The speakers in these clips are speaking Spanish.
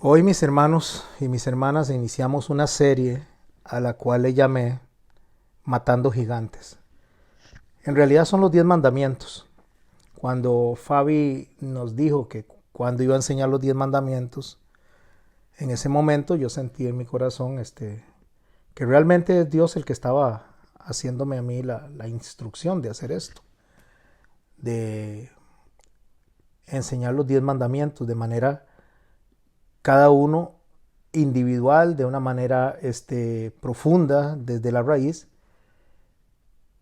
Hoy mis hermanos y mis hermanas iniciamos una serie a la cual le llamé Matando Gigantes. En realidad son los 10 mandamientos. Cuando Fabi nos dijo que cuando iba a enseñar los 10 mandamientos, en ese momento yo sentí en mi corazón que realmente es Dios el que estaba haciéndome a mí la instrucción de hacer esto, de enseñar los 10 mandamientos de manera cada uno individual, de una manera profunda, desde la raíz.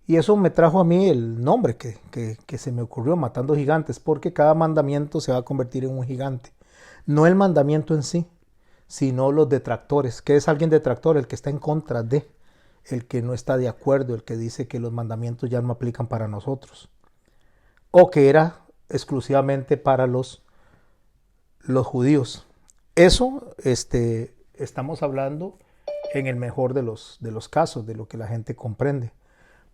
Y eso me trajo a mí el nombre que se me ocurrió, Matando Gigantes, porque cada mandamiento se va a convertir en un gigante. No el mandamiento en sí, sino los detractores. ¿Qué es alguien detractor? El que está en contra de, el que no está de acuerdo, el que dice que los mandamientos ya no aplican para nosotros. O que era exclusivamente para los judíos. Eso estamos hablando en el mejor de los casos, de lo que la gente comprende.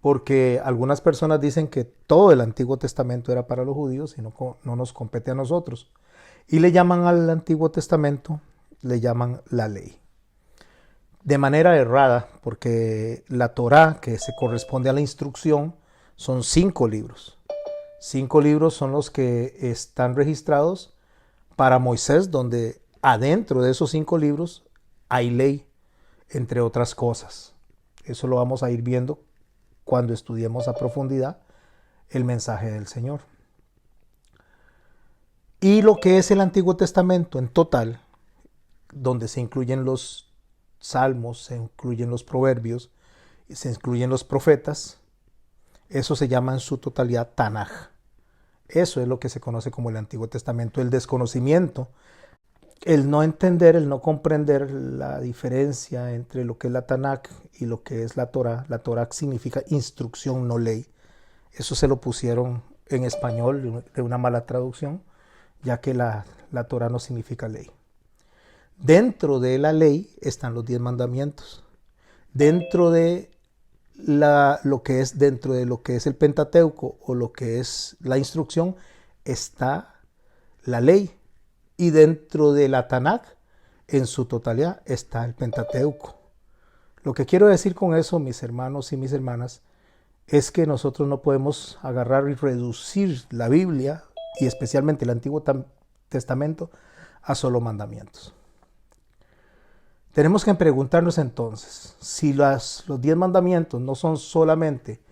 Porque algunas personas dicen que todo el Antiguo Testamento era para los judíos y no nos compete a nosotros. Y le llaman al Antiguo Testamento, le llaman la ley. De manera errada, porque la Torá, que se corresponde a la instrucción, son 5 libros. 5 libros son los que están registrados para Moisés, donde adentro de esos 5 libros hay ley, entre otras cosas. Eso lo vamos a ir viendo cuando estudiemos a profundidad el mensaje del Señor. Y lo que es el Antiguo Testamento en total, donde se incluyen los salmos, se incluyen los proverbios, se incluyen los profetas, eso se llama en su totalidad Tanaj. Eso es lo que se conoce como el Antiguo Testamento. El desconocimiento, el no entender, el no comprender la diferencia entre lo que es la Tanakh y lo que es la Torah. La Torah significa instrucción, no ley. Eso se lo pusieron en español de una mala traducción, ya que la Torah no significa ley. Dentro de la ley están los 10 mandamientos. Dentro de lo que es el Pentateuco o lo que es la instrucción está la ley. Y dentro de la Tanakh, en su totalidad, está el Pentateuco. Lo que quiero decir con eso, mis hermanos y mis hermanas, es que nosotros no podemos agarrar y reducir la Biblia, y especialmente el Antiguo Testamento, a solo mandamientos. Tenemos que preguntarnos entonces, si los 10 mandamientos no son solamente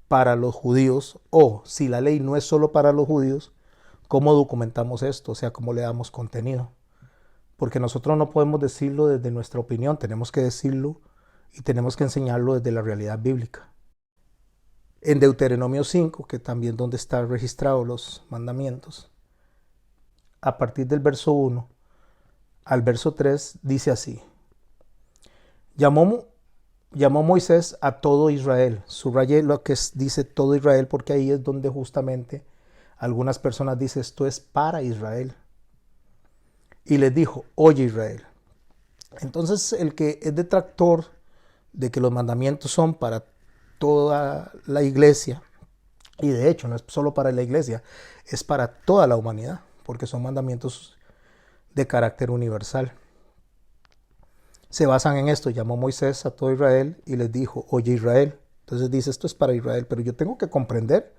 para los judíos, o si la ley no es solo para los judíos, ¿cómo documentamos esto? O sea, ¿cómo le damos contenido? Porque nosotros no podemos decirlo desde nuestra opinión, tenemos que decirlo y tenemos que enseñarlo desde la realidad bíblica. En Deuteronomio 5, que también donde están registrados los mandamientos, a partir del verso 1 al verso 3, dice así: Llamó Moisés a todo Israel. Subrayé lo que dice todo Israel, porque ahí es donde justamente algunas personas dicen esto es para Israel. Y les dijo: oye Israel. Entonces el que es detractor de que los mandamientos son para toda la iglesia, y de hecho no es solo para la iglesia, es para toda la humanidad, porque son mandamientos de carácter universal. Se basan en esto. Llamó Moisés a todo Israel y les dijo: oye Israel. Entonces dice, esto es para Israel, pero yo tengo que comprender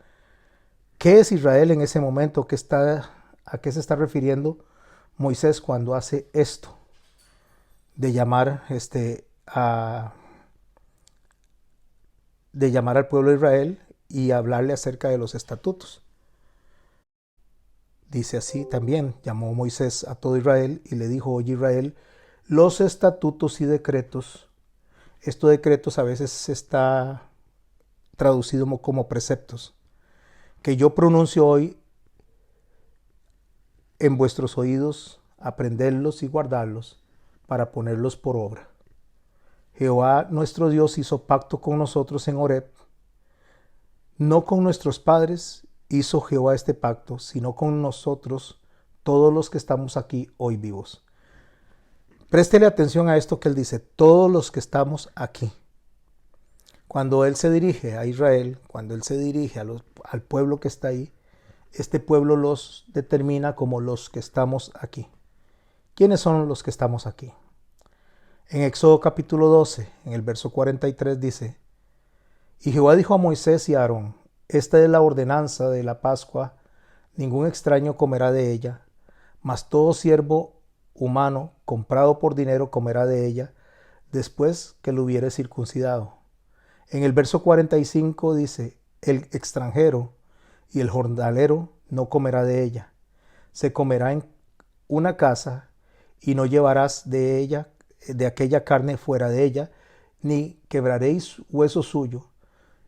qué es Israel en ese momento, a qué se está refiriendo Moisés cuando hace esto de llamar de llamar al pueblo de Israel y hablarle acerca de los estatutos. Dice así también: llamó Moisés a todo Israel y le dijo: oye Israel, los estatutos y decretos. Estos decretos a veces está traducido como preceptos, que yo pronuncio hoy en vuestros oídos, aprenderlos y guardarlos para ponerlos por obra. Jehová nuestro Dios hizo pacto con nosotros en Horeb. No con nuestros padres hizo Jehová este pacto, sino con nosotros, todos los que estamos aquí hoy vivos. Préstele atención a esto que él dice: todos los que estamos aquí. Cuando él se dirige a Israel, cuando él se dirige al pueblo que está ahí, este pueblo los determina como los que estamos aquí. ¿Quiénes son los que estamos aquí? En Éxodo capítulo 12, en el verso 43 dice: Y Jehová dijo a Moisés y a Aarón: Esta es la ordenanza de la Pascua, ningún extraño comerá de ella, mas todo siervo humano comprado por dinero comerá de ella, después que lo hubiere circuncidado. En el verso 45 dice: El extranjero y el jornalero no comerá de ella. Se comerá en una casa, y no llevarás de ella, de aquella carne fuera de ella, ni quebraréis hueso suyo.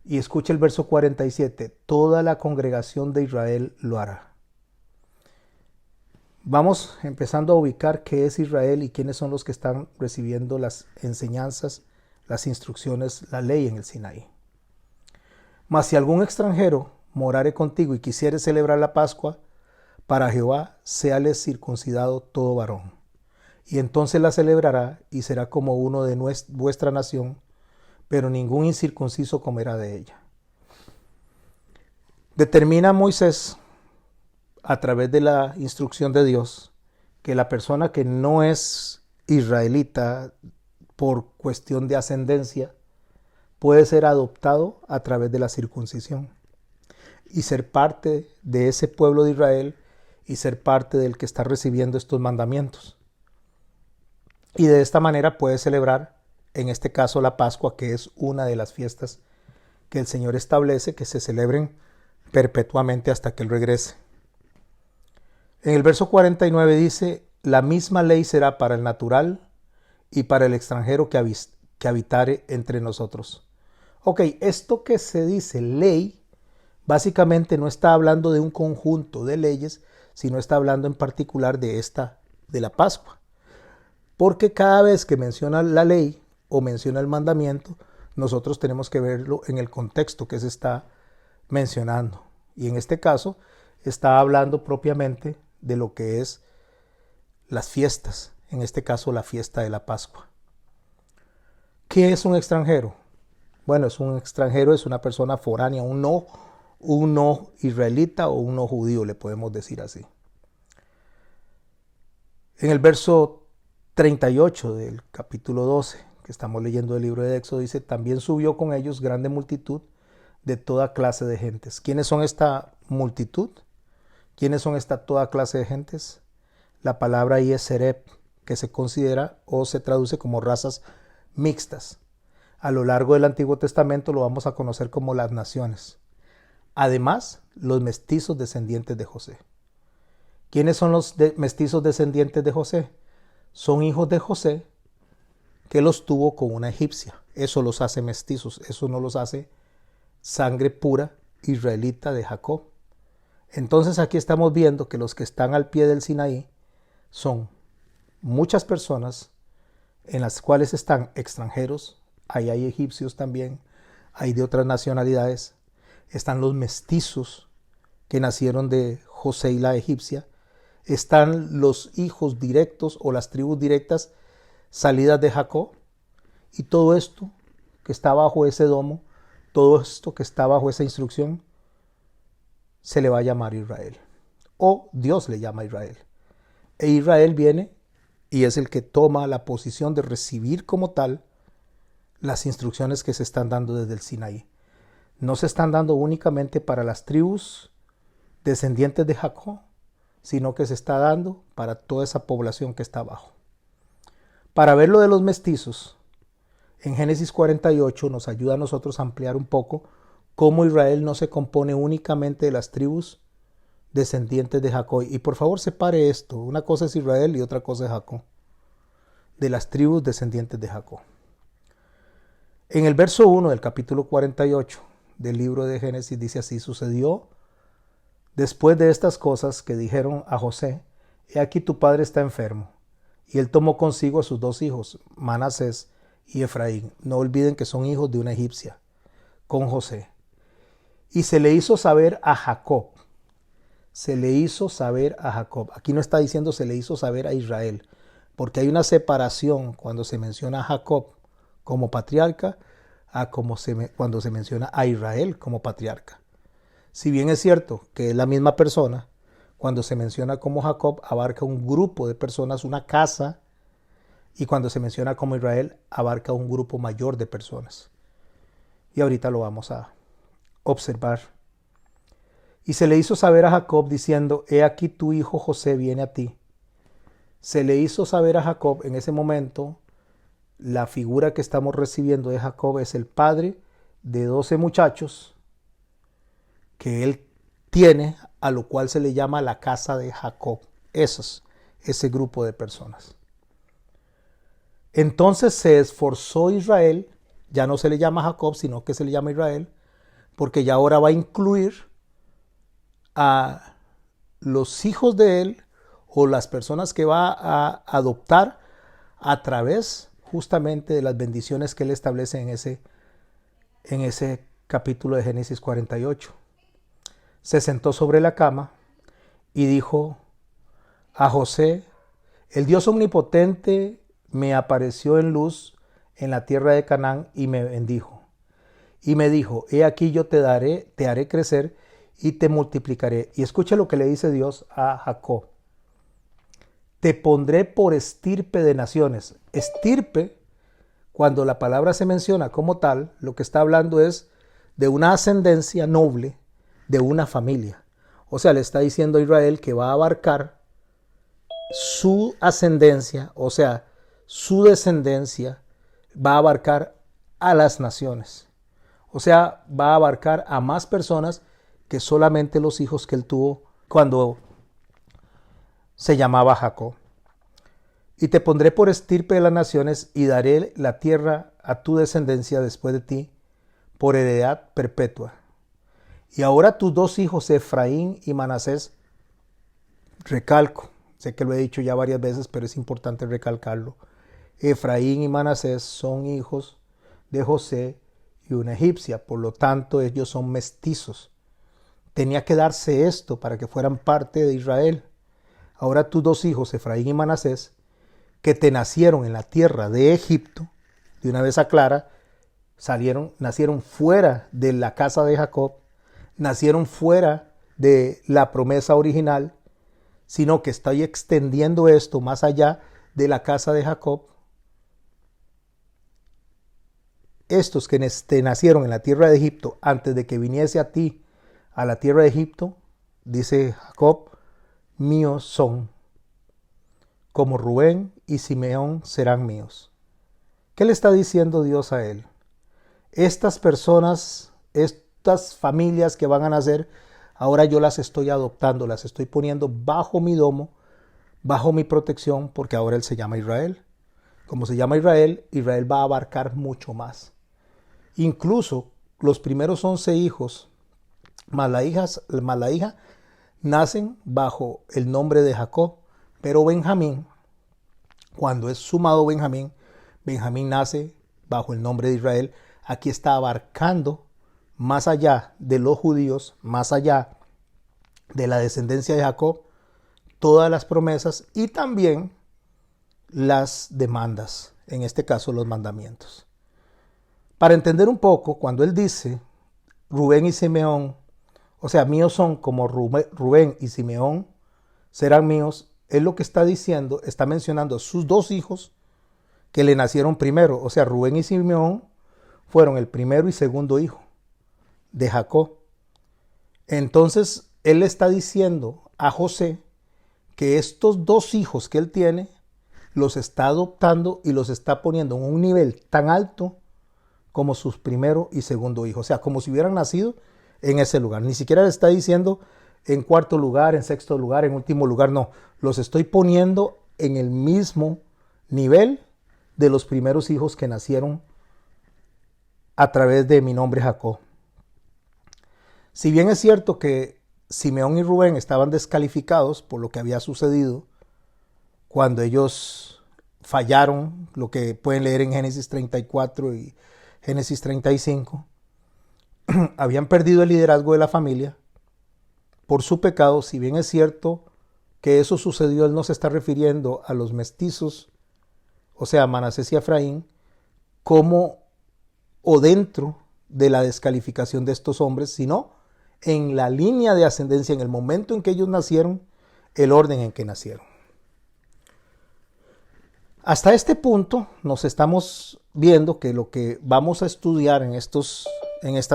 Y escucha el verso 47: Toda la congregación de Israel lo hará. Vamos empezando a ubicar qué es Israel y quiénes son los que están recibiendo las enseñanzas, las instrucciones, la ley en el Sinaí. Mas si algún extranjero morare contigo y quisiere celebrar la Pascua, para Jehová séale circuncidado todo varón. Y entonces la celebrará y será como uno de vuestra nación, pero ningún incircunciso comerá de ella. Determina Moisés, a través de la instrucción de Dios, que la persona que no es israelita por cuestión de ascendencia puede ser adoptado a través de la circuncisión y ser parte de ese pueblo de Israel y ser parte del que está recibiendo estos mandamientos. Y de esta manera puede celebrar, en este caso, la Pascua, que es una de las fiestas que el Señor establece que se celebren perpetuamente hasta que Él regrese. En el verso 49 dice: La misma ley será para el natural y para el extranjero que habitare entre nosotros. Ok, esto que se dice ley, básicamente no está hablando de un conjunto de leyes, sino está hablando en particular de la Pascua. Porque cada vez que menciona la ley o menciona el mandamiento, nosotros tenemos que verlo en el contexto que se está mencionando. Y en este caso está hablando propiamente de lo que es las fiestas, en este caso la fiesta de la Pascua. ¿Qué es un extranjero? Bueno, un extranjero es una persona foránea, un no israelita o un no judío, le podemos decir así. En el verso 38 del capítulo 12, que estamos leyendo el libro de Éxodo, dice: También subió con ellos grande multitud de toda clase de gentes. ¿Quiénes son esta multitud? ¿Quiénes son esta toda clase de gentes? La palabra ahí es sereb, que se considera o se traduce como razas mixtas. A lo largo del Antiguo Testamento lo vamos a conocer como las naciones. Además, los mestizos descendientes de José. ¿Quiénes son los mestizos descendientes de José? Son hijos de José que los tuvo con una egipcia. Eso los hace mestizos, eso no los hace sangre pura israelita de Jacob. Entonces aquí estamos viendo que los que están al pie del Sinaí son muchas personas en las cuales están extranjeros, ahí hay egipcios también, hay de otras nacionalidades, están los mestizos que nacieron de José y la egipcia, están los hijos directos o las tribus directas salidas de Jacob, y todo esto que está bajo ese domo, todo esto que está bajo esa instrucción, se le va a llamar Israel, o Dios le llama Israel. E Israel viene y es el que toma la posición de recibir como tal las instrucciones que se están dando desde el Sinaí. No se están dando únicamente para las tribus descendientes de Jacob, sino que se está dando para toda esa población que está abajo. Para ver lo de los mestizos, en Génesis 48 nos ayuda a nosotros a ampliar un poco cómo Israel no se compone únicamente de las tribus descendientes de Jacob. Y por favor separe esto, una cosa es Israel y otra cosa es Jacob, de las tribus descendientes de Jacob. En el verso 1 del capítulo 48 del libro de Génesis dice así: Sucedió después de estas cosas que dijeron a José: He aquí tu padre está enfermo. Y él tomó consigo a sus dos hijos, Manasés y Efraín. No olviden que son hijos de una egipcia, con José. Y se le hizo saber a Jacob. Se le hizo saber a Jacob. Aquí no está diciendo se le hizo saber a Israel, porque hay una separación cuando se menciona a Jacob como patriarca a cuando se menciona a Israel como patriarca. Si bien es cierto que es la misma persona, Cuando se menciona como Jacob, abarca un grupo de personas, una casa, y cuando se menciona como Israel, abarca un grupo mayor de personas. Y ahorita lo vamos a observar. Y se le hizo saber a Jacob diciendo, he aquí tu hijo José viene a ti. Se le hizo saber a Jacob en ese momento, la figura que estamos recibiendo de Jacob es el padre de 12 muchachos que él tiene, a lo cual se le llama la casa de Jacob. Ese grupo de personas. Entonces se esforzó Israel, ya no se le llama Jacob, sino que se le llama Israel, porque ya ahora va a incluir a los hijos de él o las personas que va a adoptar a través justamente de las bendiciones que él establece en ese capítulo de Génesis 48. Se sentó sobre la cama y dijo a José, el Dios omnipotente me apareció en luz en la tierra de Canaán y me bendijo. Y me dijo, he aquí yo te haré crecer y te multiplicaré. Y escucha lo que le dice Dios a Jacob. Te pondré por estirpe de naciones. Estirpe, cuando la palabra se menciona como tal, lo que está hablando es de una ascendencia noble, de una familia. O sea, le está diciendo a Israel que va a abarcar su ascendencia, o sea, su descendencia va a abarcar a las naciones. O sea, va a abarcar a más personas que solamente los hijos que él tuvo cuando se llamaba Jacob. Y te pondré por estirpe de las naciones y daré la tierra a tu descendencia después de ti por heredad perpetua. Y ahora tus dos hijos, Efraín y Manasés, recalco, sé que lo he dicho ya varias veces, pero es importante recalcarlo. Efraín y Manasés son hijos de José y una egipcia, por lo tanto ellos son mestizos. Tenía que darse esto para que fueran parte de Israel. Ahora tus dos hijos, Efraín y Manasés, que te nacieron en la tierra de Egipto, de una vez aclara, nacieron fuera de la casa de Jacob, nacieron fuera de la promesa original, sino que estoy extendiendo esto más allá de la casa de Jacob. Estos que te nacieron en la tierra de Egipto, antes de que viniese a ti a la tierra de Egipto, dice Jacob, míos son, como Rubén y Simeón serán míos. ¿Qué le está diciendo Dios a él? Estas personas, estas familias que van a nacer, ahora yo las estoy adoptando, las estoy poniendo bajo mi domo, bajo mi protección, porque ahora él se llama Israel. Como se llama Israel, Israel va a abarcar mucho más. Incluso los primeros 11 hijos, más la hija, nacen bajo el nombre de Jacob, pero Benjamín, cuando es sumado Benjamín nace bajo el nombre de Israel. Aquí está abarcando más allá de los judíos, más allá de la descendencia de Jacob, todas las promesas y también las demandas, en este caso los mandamientos. Para entender un poco, cuando él dice Rubén y Simeón, o sea, míos son como Rubén y Simeón serán míos, él lo que está diciendo, está mencionando a sus dos hijos que le nacieron primero. O sea, Rubén y Simeón fueron el primero y segundo hijo de Jacob. Entonces, él le está diciendo a José que estos dos hijos que él tiene, los está adoptando y los está poniendo en un nivel tan alto como sus primero y segundo hijos. O sea, como si hubieran nacido en ese lugar. Ni siquiera le está diciendo en cuarto lugar, en sexto lugar, en último lugar. No, los estoy poniendo en el mismo nivel de los primeros hijos que nacieron a través de mi nombre Jacob. Si bien es cierto que Simeón y Rubén estaban descalificados por lo que había sucedido cuando ellos fallaron, lo que pueden leer en Génesis 34 y Génesis 35, habían perdido el liderazgo de la familia por su pecado. Si bien es cierto que eso sucedió, él no se está refiriendo a los mestizos, o sea, Manasés y Efraín, como o dentro de la descalificación de estos hombres, sino en la línea de ascendencia, en el momento en que ellos nacieron, el orden en que nacieron. Hasta este punto nos estamos viendo que lo que vamos a estudiar en estas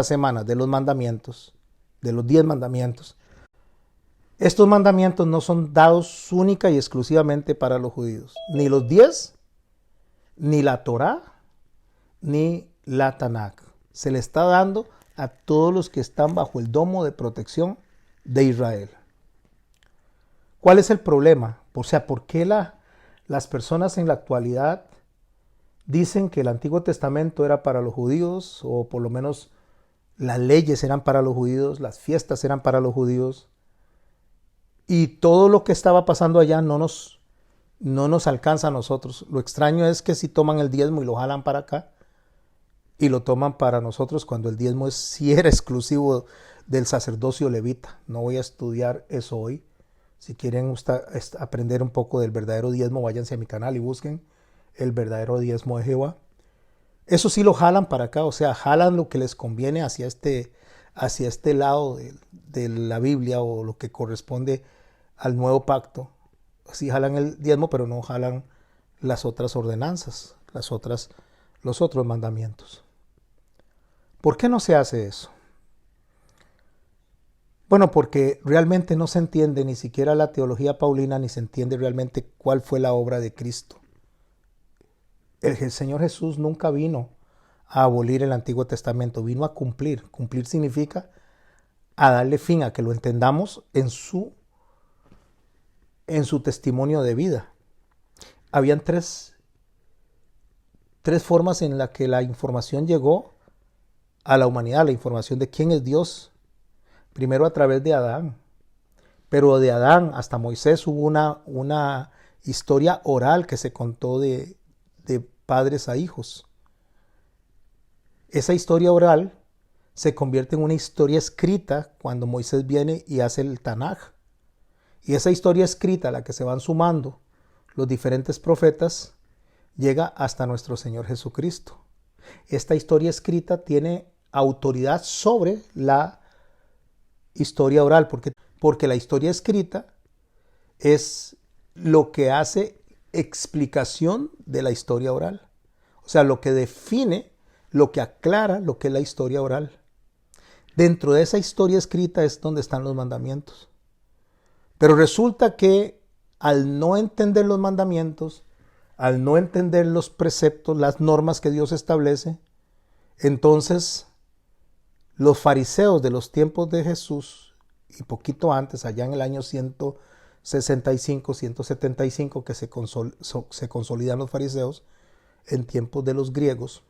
semanas de los mandamientos, de los 10 mandamientos, estos mandamientos no son dados única y exclusivamente para los judíos. Ni los 10, ni la Torá, ni la Tanakh. Se le está dando a todos los que están bajo el domo de protección de Israel. ¿Cuál es el problema? O sea, ¿por qué las personas en la actualidad dicen que el Antiguo Testamento era para los judíos, o por lo menos las leyes eran para los judíos, las fiestas eran para los judíos, y todo lo que estaba pasando allá no nos alcanza a nosotros? Lo extraño es que si toman el diezmo y lo jalan para acá, y lo toman para nosotros cuando el diezmo sí era exclusivo del sacerdocio levita. No voy a estudiar eso hoy. Si quieren aprender un poco del verdadero diezmo, váyanse a mi canal y busquen el verdadero diezmo de Jehová. Eso sí lo jalan para acá, o sea, jalan lo que les conviene hacia este lado de la Biblia, o lo que corresponde al nuevo pacto. Sí jalan el diezmo, pero no jalan las otras ordenanzas, los otros mandamientos. ¿Por qué no se hace eso? Bueno, porque realmente no se entiende ni siquiera la teología paulina, ni se entiende realmente cuál fue la obra de Cristo. El Señor Jesús nunca vino a abolir el Antiguo Testamento, vino a cumplir. Cumplir significa a darle fin, a que lo entendamos en su testimonio de vida. Habían tres formas en las que la información llegó a la humanidad, la información de quién es Dios. Primero a través de Adán, pero de Adán hasta Moisés hubo una historia oral que se contó de padres a hijos. Esa historia oral se convierte en una historia escrita cuando Moisés viene y hace el Tanaj. Y esa historia escrita, a la que se van sumando los diferentes profetas, llega hasta nuestro Señor Jesucristo. Esta historia escrita tiene autoridad sobre la historia oral, porque la historia escrita es lo que hace explicación de la historia oral. O sea, lo que define, lo que aclara lo que es la historia oral. Dentro de esa historia escrita es donde están los mandamientos. Pero resulta que al no entender los mandamientos, al no entender los preceptos, las normas que Dios establece, entonces los fariseos de los tiempos de Jesús, y poquito antes, allá en el año 165, 175, que se consolidan los fariseos en tiempos de los griegos,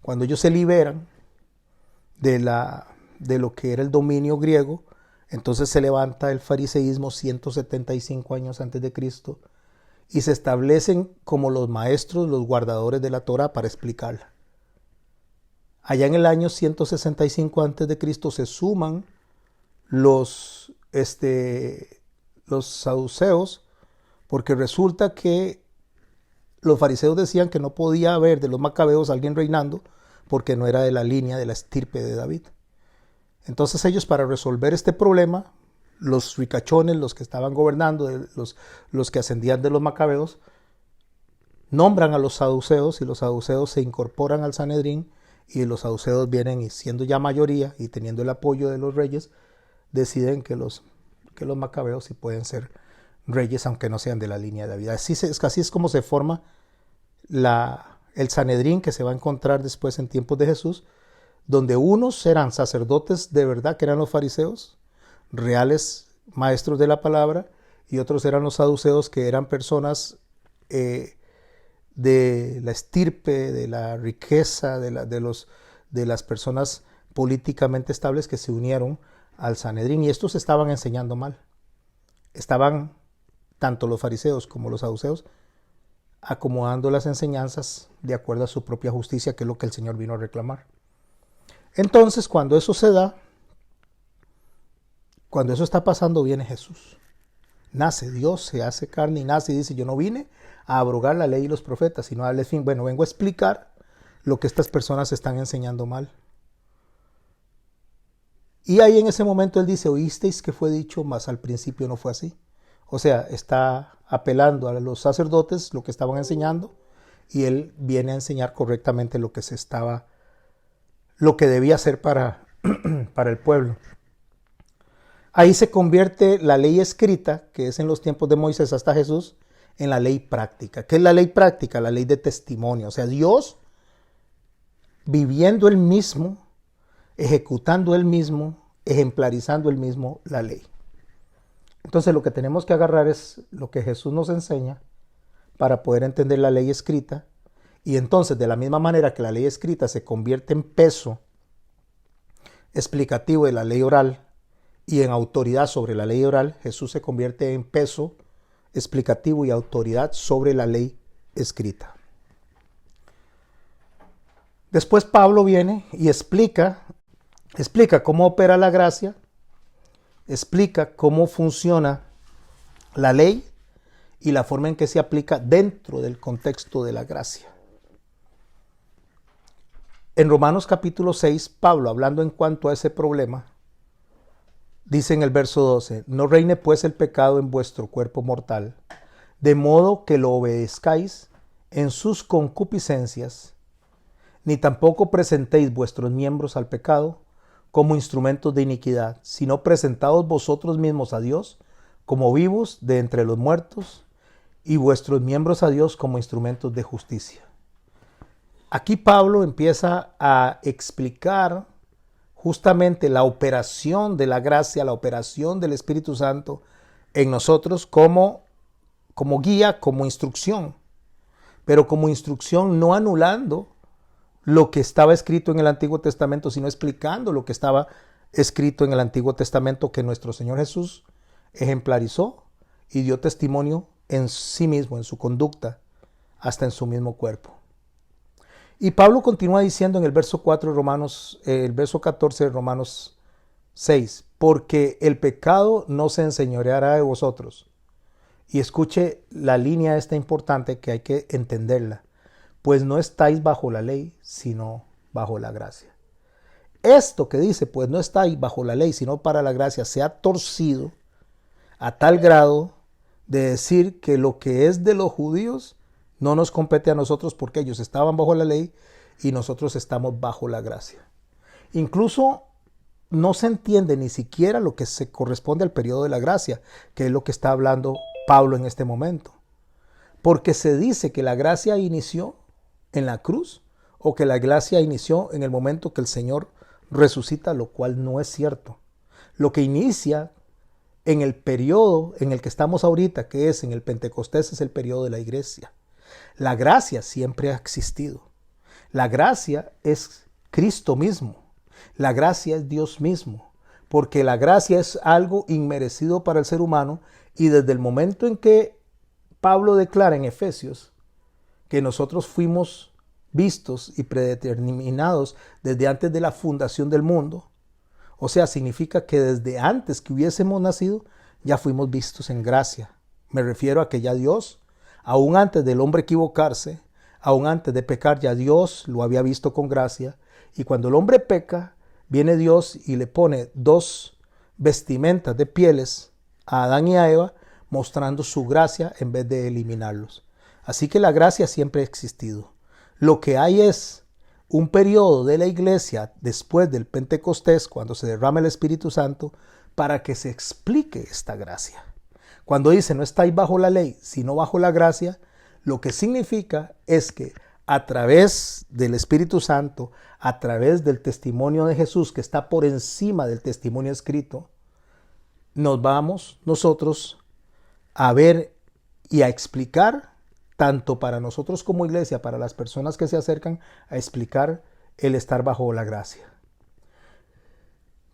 cuando ellos se liberan de lo que era el dominio griego, entonces se levanta el fariseísmo 175 años antes de Cristo, y se establecen como los maestros, los guardadores de la Torá para explicarla. Allá en el año 165 a.C. se suman los saduceos, porque resulta que los fariseos decían que no podía haber de los macabeos alguien reinando porque no era de la línea de la estirpe de David. Entonces ellos, para resolver este problema, los ricachones, los que estaban gobernando, los que ascendían de los macabeos, nombran a los saduceos, y los saduceos se incorporan al Sanedrín, y los saduceos vienen, y siendo ya mayoría y teniendo el apoyo de los reyes, deciden que los macabeos sí pueden ser reyes, aunque no sean de la línea de David. Así es como se forma el Sanedrín, que se va a encontrar después en tiempos de Jesús, donde unos eran sacerdotes de verdad, que eran los fariseos, reales maestros de la palabra, y otros eran los saduceos, que eran personas de la estirpe, de la riqueza, de las personas políticamente estables, que se unieron al Sanedrín, y estos estaban enseñando mal. Estaban, tanto los fariseos como los saduceos, acomodando las enseñanzas de acuerdo a su propia justicia, que es lo que el Señor vino a reclamar. Entonces, cuando eso se da, cuando eso está pasando, viene Jesús. Nace Dios, se hace carne y nace, y dice: yo no vine a abrogar la ley y los profetas, sino a darle fin. Bueno, vengo a explicar lo que estas personas están enseñando mal. Y ahí en ese momento él dice, oísteis que fue dicho, mas al principio no fue así. O sea, está apelando a los sacerdotes lo que estaban enseñando y él viene a enseñar correctamente lo que debía hacer para, para el pueblo. Ahí se convierte la ley escrita, que es en los tiempos de Moisés hasta Jesús, en la ley práctica. ¿Qué es la ley práctica? La ley de testimonio. O sea, Dios viviendo él mismo, ejecutando él mismo, ejemplarizando él mismo la ley. Entonces lo que tenemos que agarrar es lo que Jesús nos enseña para poder entender la ley escrita. Y entonces de la misma manera que la ley escrita se convierte en peso explicativo de la ley oral y en autoridad sobre la ley oral, Jesús se convierte en peso explicativo y autoridad sobre la ley escrita. Después Pablo viene y explica cómo opera la gracia, explica cómo funciona la ley y la forma en que se aplica dentro del contexto de la gracia. En Romanos capítulo 6, Pablo, hablando en cuanto a ese problema, dice en el verso 12, no reine pues el pecado en vuestro cuerpo mortal, de modo que lo obedezcáis en sus concupiscencias, ni tampoco presentéis vuestros miembros al pecado como instrumentos de iniquidad, sino presentaos vosotros mismos a Dios como vivos de entre los muertos y vuestros miembros a Dios como instrumentos de justicia. Aquí Pablo empieza a explicar justamente la operación de la gracia, la operación del Espíritu Santo en nosotros como guía, como instrucción, pero como instrucción no anulando lo que estaba escrito en el Antiguo Testamento, sino explicando lo que estaba escrito en el Antiguo Testamento que nuestro Señor Jesús ejemplarizó y dio testimonio en sí mismo, en su conducta, hasta en su mismo cuerpo. Y Pablo continúa diciendo en el verso 4 de Romanos, el verso 14 de Romanos 6, porque el pecado no se enseñoreará de vosotros. Y escuche la línea esta importante que hay que entenderla. Pues no estáis bajo la ley, sino bajo la gracia. Esto que dice, pues no estáis bajo la ley, sino para la gracia, se ha torcido a tal grado de decir que lo que es de los judíos no nos compete a nosotros porque ellos estaban bajo la ley y nosotros estamos bajo la gracia. Incluso no se entiende ni siquiera lo que se corresponde al periodo de la gracia, que es lo que está hablando Pablo en este momento. Porque se dice que la gracia inició en la cruz o que la gracia inició en el momento que el Señor resucita, lo cual no es cierto. Lo que inicia en el periodo en el que estamos ahorita, que es en el Pentecostés, es el periodo de la iglesia. La gracia siempre ha existido. La gracia es Cristo mismo. La gracia es Dios mismo. Porque la gracia es algo inmerecido para el ser humano y desde el momento en que Pablo declara en Efesios que nosotros fuimos vistos y predeterminados desde antes de la fundación del mundo, o sea, significa que desde antes que hubiésemos nacido ya fuimos vistos en gracia. Me refiero a que ya Dios, aún antes del hombre equivocarse, aún antes de pecar, ya Dios lo había visto con gracia. Y cuando el hombre peca, viene Dios y le pone dos vestimentas de pieles a Adán y a Eva, mostrando su gracia en vez de eliminarlos. Así que la gracia siempre ha existido. Lo que hay es un periodo de la iglesia después del Pentecostés, cuando se derrama el Espíritu Santo, para que se explique esta gracia. Cuando dice no estáis bajo la ley, sino bajo la gracia, lo que significa es que a través del Espíritu Santo, a través del testimonio de Jesús, que está por encima del testimonio escrito, nos vamos nosotros a ver y a explicar, tanto para nosotros como iglesia, para las personas que se acercan, a explicar el estar bajo la gracia.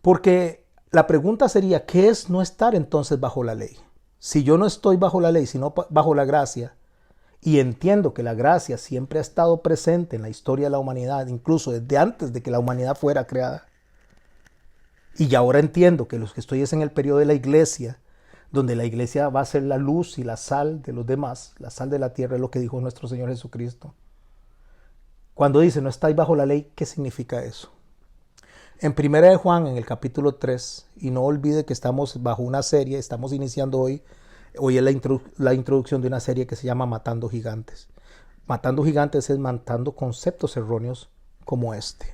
Porque la pregunta sería, ¿qué es no estar entonces bajo la ley? Si yo no estoy bajo la ley, sino bajo la gracia, y entiendo que la gracia siempre ha estado presente en la historia de la humanidad, incluso desde antes de que la humanidad fuera creada, y ahora entiendo que los que estoy es en el periodo de la iglesia, donde la iglesia va a ser la luz y la sal de los demás, la sal de la tierra, es lo que dijo nuestro Señor Jesucristo. Cuando dice no estáis bajo la ley, ¿qué significa eso? En Primera de Juan, en el capítulo 3, y no olvide que estamos bajo una serie, estamos iniciando hoy es la introducción de una serie que se llama Matando Gigantes. Matando gigantes es matando conceptos erróneos como este.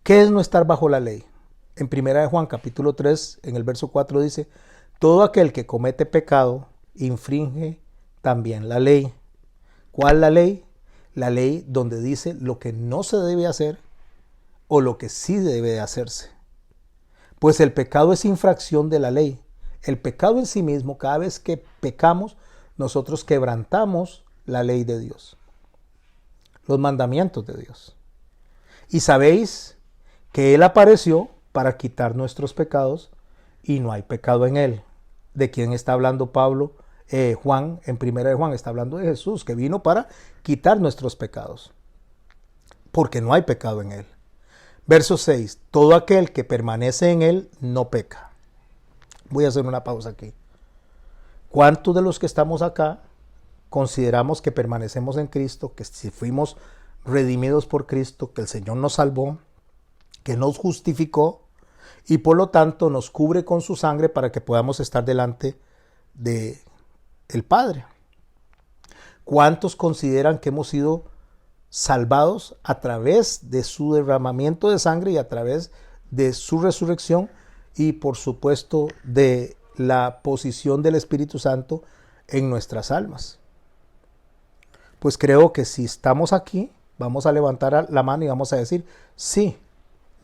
¿Qué es no estar bajo la ley? En Primera de Juan, capítulo 3, en el verso 4 dice, todo aquel que comete pecado infringe también la ley. ¿Cuál la ley? La ley donde dice lo que no se debe hacer o lo que sí debe de hacerse. Pues el pecado es infracción de la ley. El pecado en sí mismo, cada vez que pecamos, nosotros quebrantamos la ley de Dios, los mandamientos de Dios. Y sabéis que Él apareció para quitar nuestros pecados y no hay pecado en Él. ¿De quién está hablando Pablo? Juan, en Primera de Juan, está hablando de Jesús, que vino para quitar nuestros pecados, porque no hay pecado en Él. Verso 6, todo aquel que permanece en Él no peca. Voy a hacer una pausa aquí. ¿Cuántos de los que estamos acá consideramos que permanecemos en Cristo, que si fuimos redimidos por Cristo, que el Señor nos salvó, que nos justificó y por lo tanto nos cubre con su sangre para que podamos estar delante de el Padre? ¿Cuántos consideran que hemos sido salvados a través de su derramamiento de sangre y a través de su resurrección y por supuesto de la posición del Espíritu Santo en nuestras almas? Pues creo que si estamos aquí, vamos a levantar la mano y vamos a decir, sí,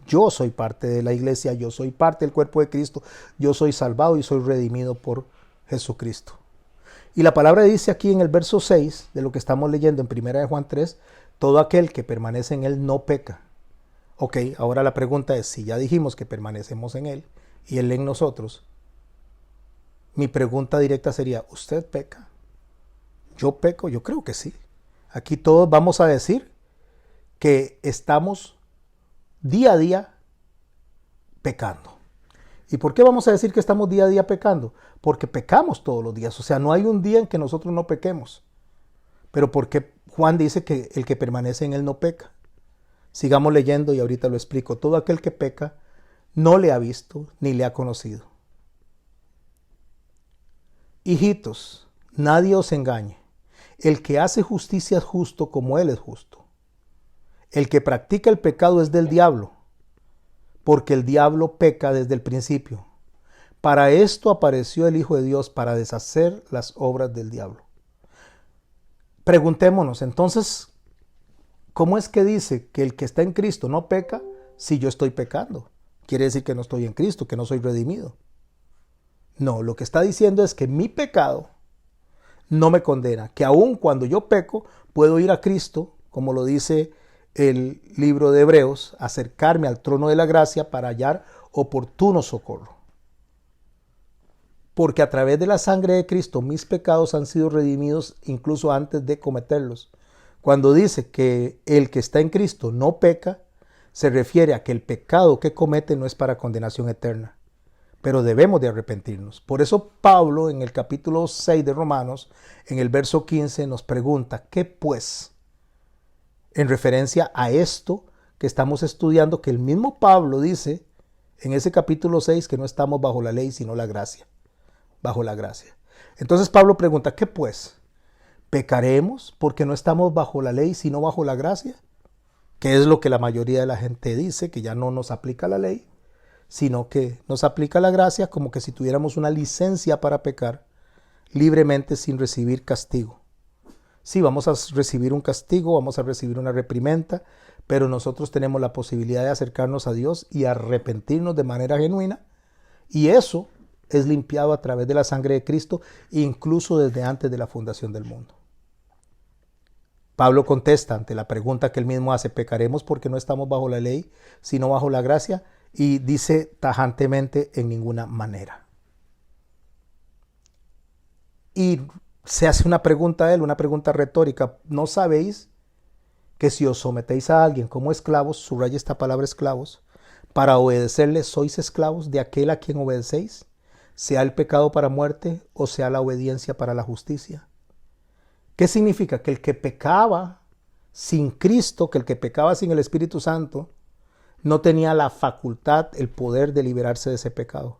yo soy parte de la iglesia, yo soy parte del cuerpo de Cristo, yo soy salvado y soy redimido por Jesucristo. Y la palabra dice aquí en el verso 6 de lo que estamos leyendo en 1 de Juan 3, todo aquel que permanece en Él no peca. Ok, ahora la pregunta es, si ya dijimos que permanecemos en Él y Él en nosotros, mi pregunta directa sería, ¿usted peca? ¿Yo peco? Yo creo que sí. Aquí todos vamos a decir que estamos día a día pecando. ¿Y por qué vamos a decir que estamos día a día pecando? Porque pecamos todos los días. O sea, no hay un día en que nosotros no pequemos. Pero ¿por qué Juan dice que el que permanece en Él no peca? Sigamos leyendo y ahorita lo explico. Todo aquel que peca no le ha visto ni le ha conocido. Hijitos, nadie os engañe. El que hace justicia es justo como Él es justo. El que practica el pecado es del diablo, porque el diablo peca desde el principio. Para esto apareció el Hijo de Dios, para deshacer las obras del diablo. Preguntémonos entonces, ¿cómo es que dice que el que está en Cristo no peca si yo estoy pecando? Quiere decir que no estoy en Cristo, que no soy redimido. No, lo que está diciendo es que mi pecado no me condena, que aun cuando yo peco, puedo ir a Cristo, como lo dice el libro de Hebreos, acercarme al trono de la gracia para hallar oportuno socorro. Porque a través de la sangre de Cristo mis pecados han sido redimidos incluso antes de cometerlos. Cuando dice que el que está en Cristo no peca, se refiere a que el pecado que comete no es para condenación eterna, pero debemos de arrepentirnos. Por eso Pablo en el capítulo 6 de Romanos, en el verso 15, nos pregunta, ¿qué pues? En referencia a esto que estamos estudiando, que el mismo Pablo dice en ese capítulo 6 que no estamos bajo la ley, sino la gracia. Bajo la gracia. Entonces Pablo pregunta, ¿qué pues? ¿Pecaremos porque no estamos bajo la ley, sino bajo la gracia? Que es lo que la mayoría de la gente dice, que ya no nos aplica la ley, sino que nos aplica la gracia como que si tuviéramos una licencia para pecar libremente sin recibir castigo. Sí, vamos a recibir un castigo, vamos a recibir una reprimenda, pero nosotros tenemos la posibilidad de acercarnos a Dios y arrepentirnos de manera genuina, y eso es limpiado a través de la sangre de Cristo, incluso desde antes de la fundación del mundo. Pablo contesta ante la pregunta que él mismo hace, ¿pecaremos porque no estamos bajo la ley, sino bajo la gracia? Y dice tajantemente, en ninguna manera. Y se hace una pregunta a él, una pregunta retórica. ¿No sabéis que si os sometéis a alguien como esclavos, subraya esta palabra esclavos, para obedecerle sois esclavos de aquel a quien obedecéis, sea el pecado para muerte o sea la obediencia para la justicia? ¿Qué significa? Que el que pecaba sin Cristo, que el que pecaba sin el Espíritu Santo, no tenía la facultad, el poder de liberarse de ese pecado.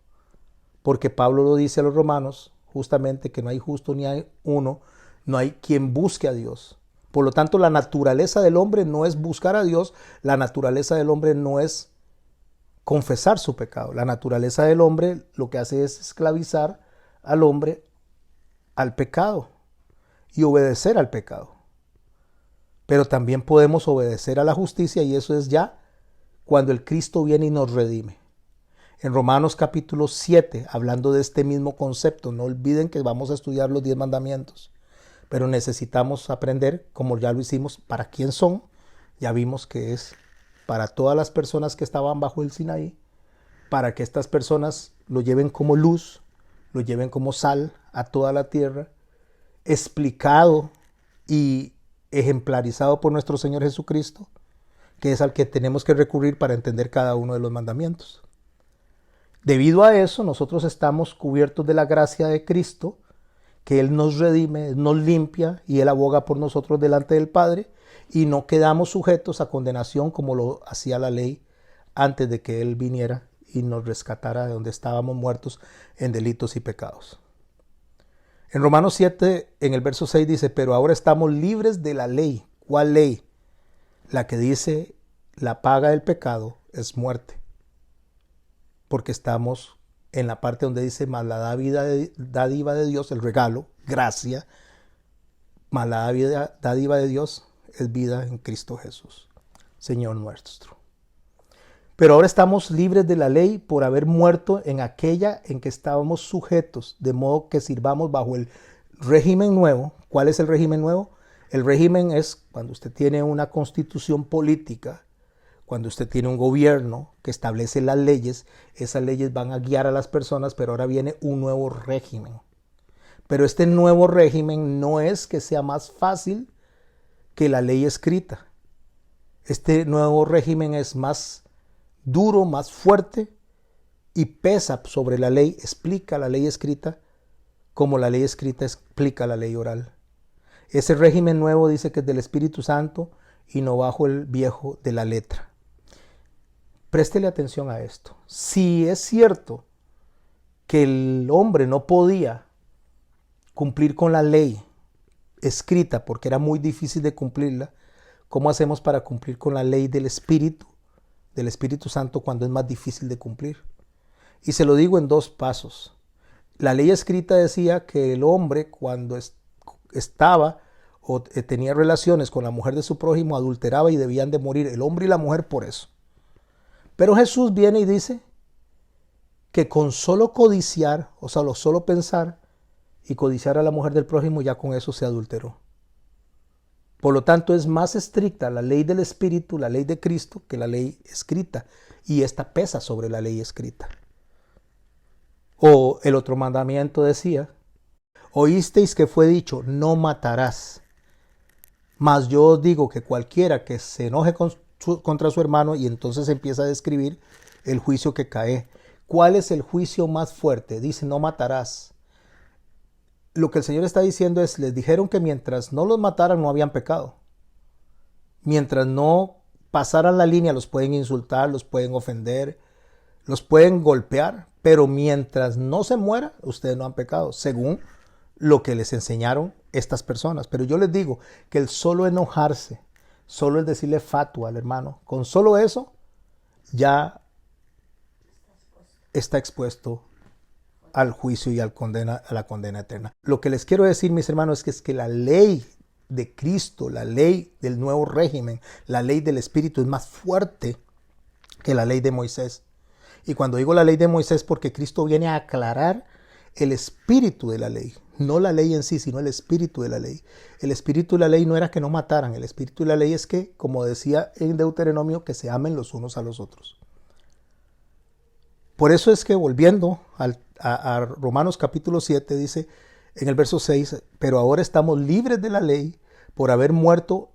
Porque Pablo lo dice a los romanos, justamente que no hay justo ni hay uno, no hay quien busque a Dios. Por lo tanto, la naturaleza del hombre no es buscar a Dios, la naturaleza del hombre no es confesar su pecado. La naturaleza del hombre lo que hace es esclavizar al hombre al pecado y obedecer al pecado. Pero también podemos obedecer a la justicia, y eso es ya cuando el Cristo viene y nos redime. En Romanos capítulo 7, hablando de este mismo concepto, no olviden que vamos a estudiar los 10 mandamientos, pero necesitamos aprender, como ya lo hicimos, para quién son. Ya vimos que es para todas las personas que estaban bajo el Sinaí, para que estas personas lo lleven como luz, lo lleven como sal a toda la tierra, explicado y ejemplarizado por nuestro Señor Jesucristo, que es al que tenemos que recurrir para entender cada uno de los mandamientos. Debido a eso, nosotros estamos cubiertos de la gracia de Cristo, que Él nos redime, nos limpia y Él aboga por nosotros delante del Padre, y no quedamos sujetos a condenación como lo hacía la ley antes de que Él viniera y nos rescatara de donde estábamos muertos en delitos y pecados. En Romanos 7, en el verso 6 dice, pero ahora estamos libres de la ley. ¿Cuál ley? La que dice, la paga del pecado es muerte. Porque estamos en la parte donde dice, más la dádiva de Dios, el regalo, gracia, más la dádiva de Dios es vida en Cristo Jesús, Señor nuestro. Pero ahora estamos libres de la ley por haber muerto en aquella en que estábamos sujetos, de modo que sirvamos bajo el régimen nuevo. ¿Cuál es el régimen nuevo? El régimen es cuando usted tiene una constitución política, cuando usted tiene un gobierno que establece las leyes, esas leyes van a guiar a las personas, pero ahora viene un nuevo régimen. Pero este nuevo régimen no es que sea más fácil que la ley escrita. Este nuevo régimen es más duro, más fuerte y pesa sobre la ley, explica la ley escrita como la ley escrita explica la ley oral. Ese régimen nuevo dice que es del Espíritu Santo y no bajo el viejo de la letra. Préstele atención a esto. Si es cierto que el hombre no podía cumplir con la ley escrita porque era muy difícil de cumplirla, ¿cómo hacemos para cumplir con la ley del Espíritu Santo cuando es más difícil de cumplir? Y se lo digo en 2 pasos. La ley escrita decía que el hombre cuando estaba o tenía relaciones con la mujer de su prójimo adulteraba y debían de morir el hombre y la mujer por eso. Pero Jesús viene y dice que con solo codiciar, o sea, solo pensar y codiciar a la mujer del prójimo, ya con eso se adulteró. Por lo tanto, es más estricta la ley del Espíritu, la ley de Cristo, que la ley escrita. Y esta pesa sobre la ley escrita. O el otro mandamiento decía, oísteis que fue dicho, no matarás. Mas yo os digo que cualquiera que se enoje contra su hermano, y entonces empieza a describir el juicio que cae. ¿Cuál es el juicio más fuerte? Dice, no matarás. Lo que el Señor está diciendo es, les dijeron que mientras no los mataran no habían pecado. Mientras no pasaran la línea, los pueden insultar, los pueden ofender, los pueden golpear, pero mientras no se muera, ustedes no han pecado, según lo que les enseñaron estas personas. Pero yo les digo que el solo enojarse, solo el decirle fatua al hermano, con solo eso ya está expuesto al juicio y a la condena eterna. Lo que les quiero decir, mis hermanos, es que la ley de Cristo, la ley del nuevo régimen, la ley del Espíritu es más fuerte que la ley de Moisés. Y cuando digo la ley de Moisés, porque Cristo viene a aclarar el espíritu de la ley, no la ley en sí, sino el espíritu de la ley. El espíritu de la ley no era que no mataran, el espíritu de la ley es que, como decía en Deuteronomio, que se amen los unos a los otros. Por eso es que volviendo a Romanos capítulo 7, dice en el verso 6, pero ahora estamos libres de la ley por haber muerto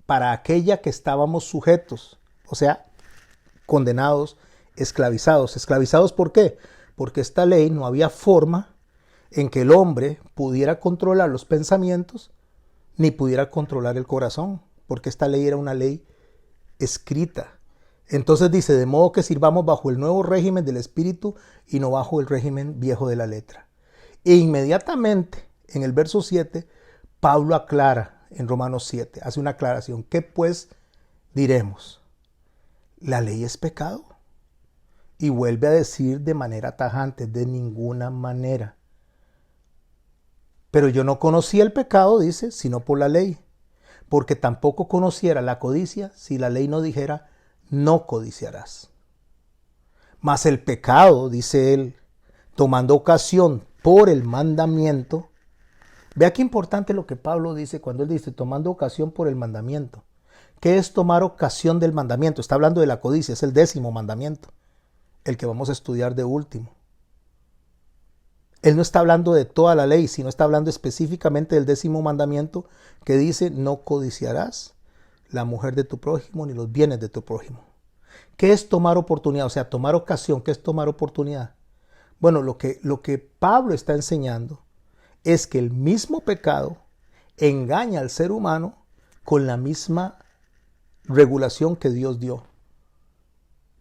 para aquella que estábamos sujetos, o sea, condenados, esclavizados. ¿Esclavizados por qué? Porque esta ley no había forma en que el hombre pudiera controlar los pensamientos ni pudiera controlar el corazón, porque esta ley era una ley escrita. Entonces dice, de modo que sirvamos bajo el nuevo régimen del Espíritu y no bajo el régimen viejo de la letra. E inmediatamente, en el verso 7, Pablo aclara en Romanos 7, hace una aclaración. ¿Qué pues diremos? ¿La ley es pecado? Y vuelve a decir de manera tajante, de ninguna manera. Pero yo no conocía el pecado, dice, sino por la ley, porque tampoco conociera la codicia si la ley no dijera, no codiciarás. Mas el pecado, dice él, tomando ocasión por el mandamiento. Vea qué importante lo que Pablo dice cuando él dice, tomando ocasión por el mandamiento. ¿Qué es tomar ocasión del mandamiento? Está hablando de la codicia, es el 10º mandamiento, el que vamos a estudiar de último. Él no está hablando de toda la ley, sino está hablando específicamente del 10º mandamiento que dice, no codiciarás la mujer de tu prójimo ni los bienes de tu prójimo. ¿Qué es tomar oportunidad? O sea, tomar ocasión. ¿Qué es tomar oportunidad? Bueno, lo que Pablo está enseñando es que el mismo pecado engaña al ser humano con la misma regulación que Dios dio.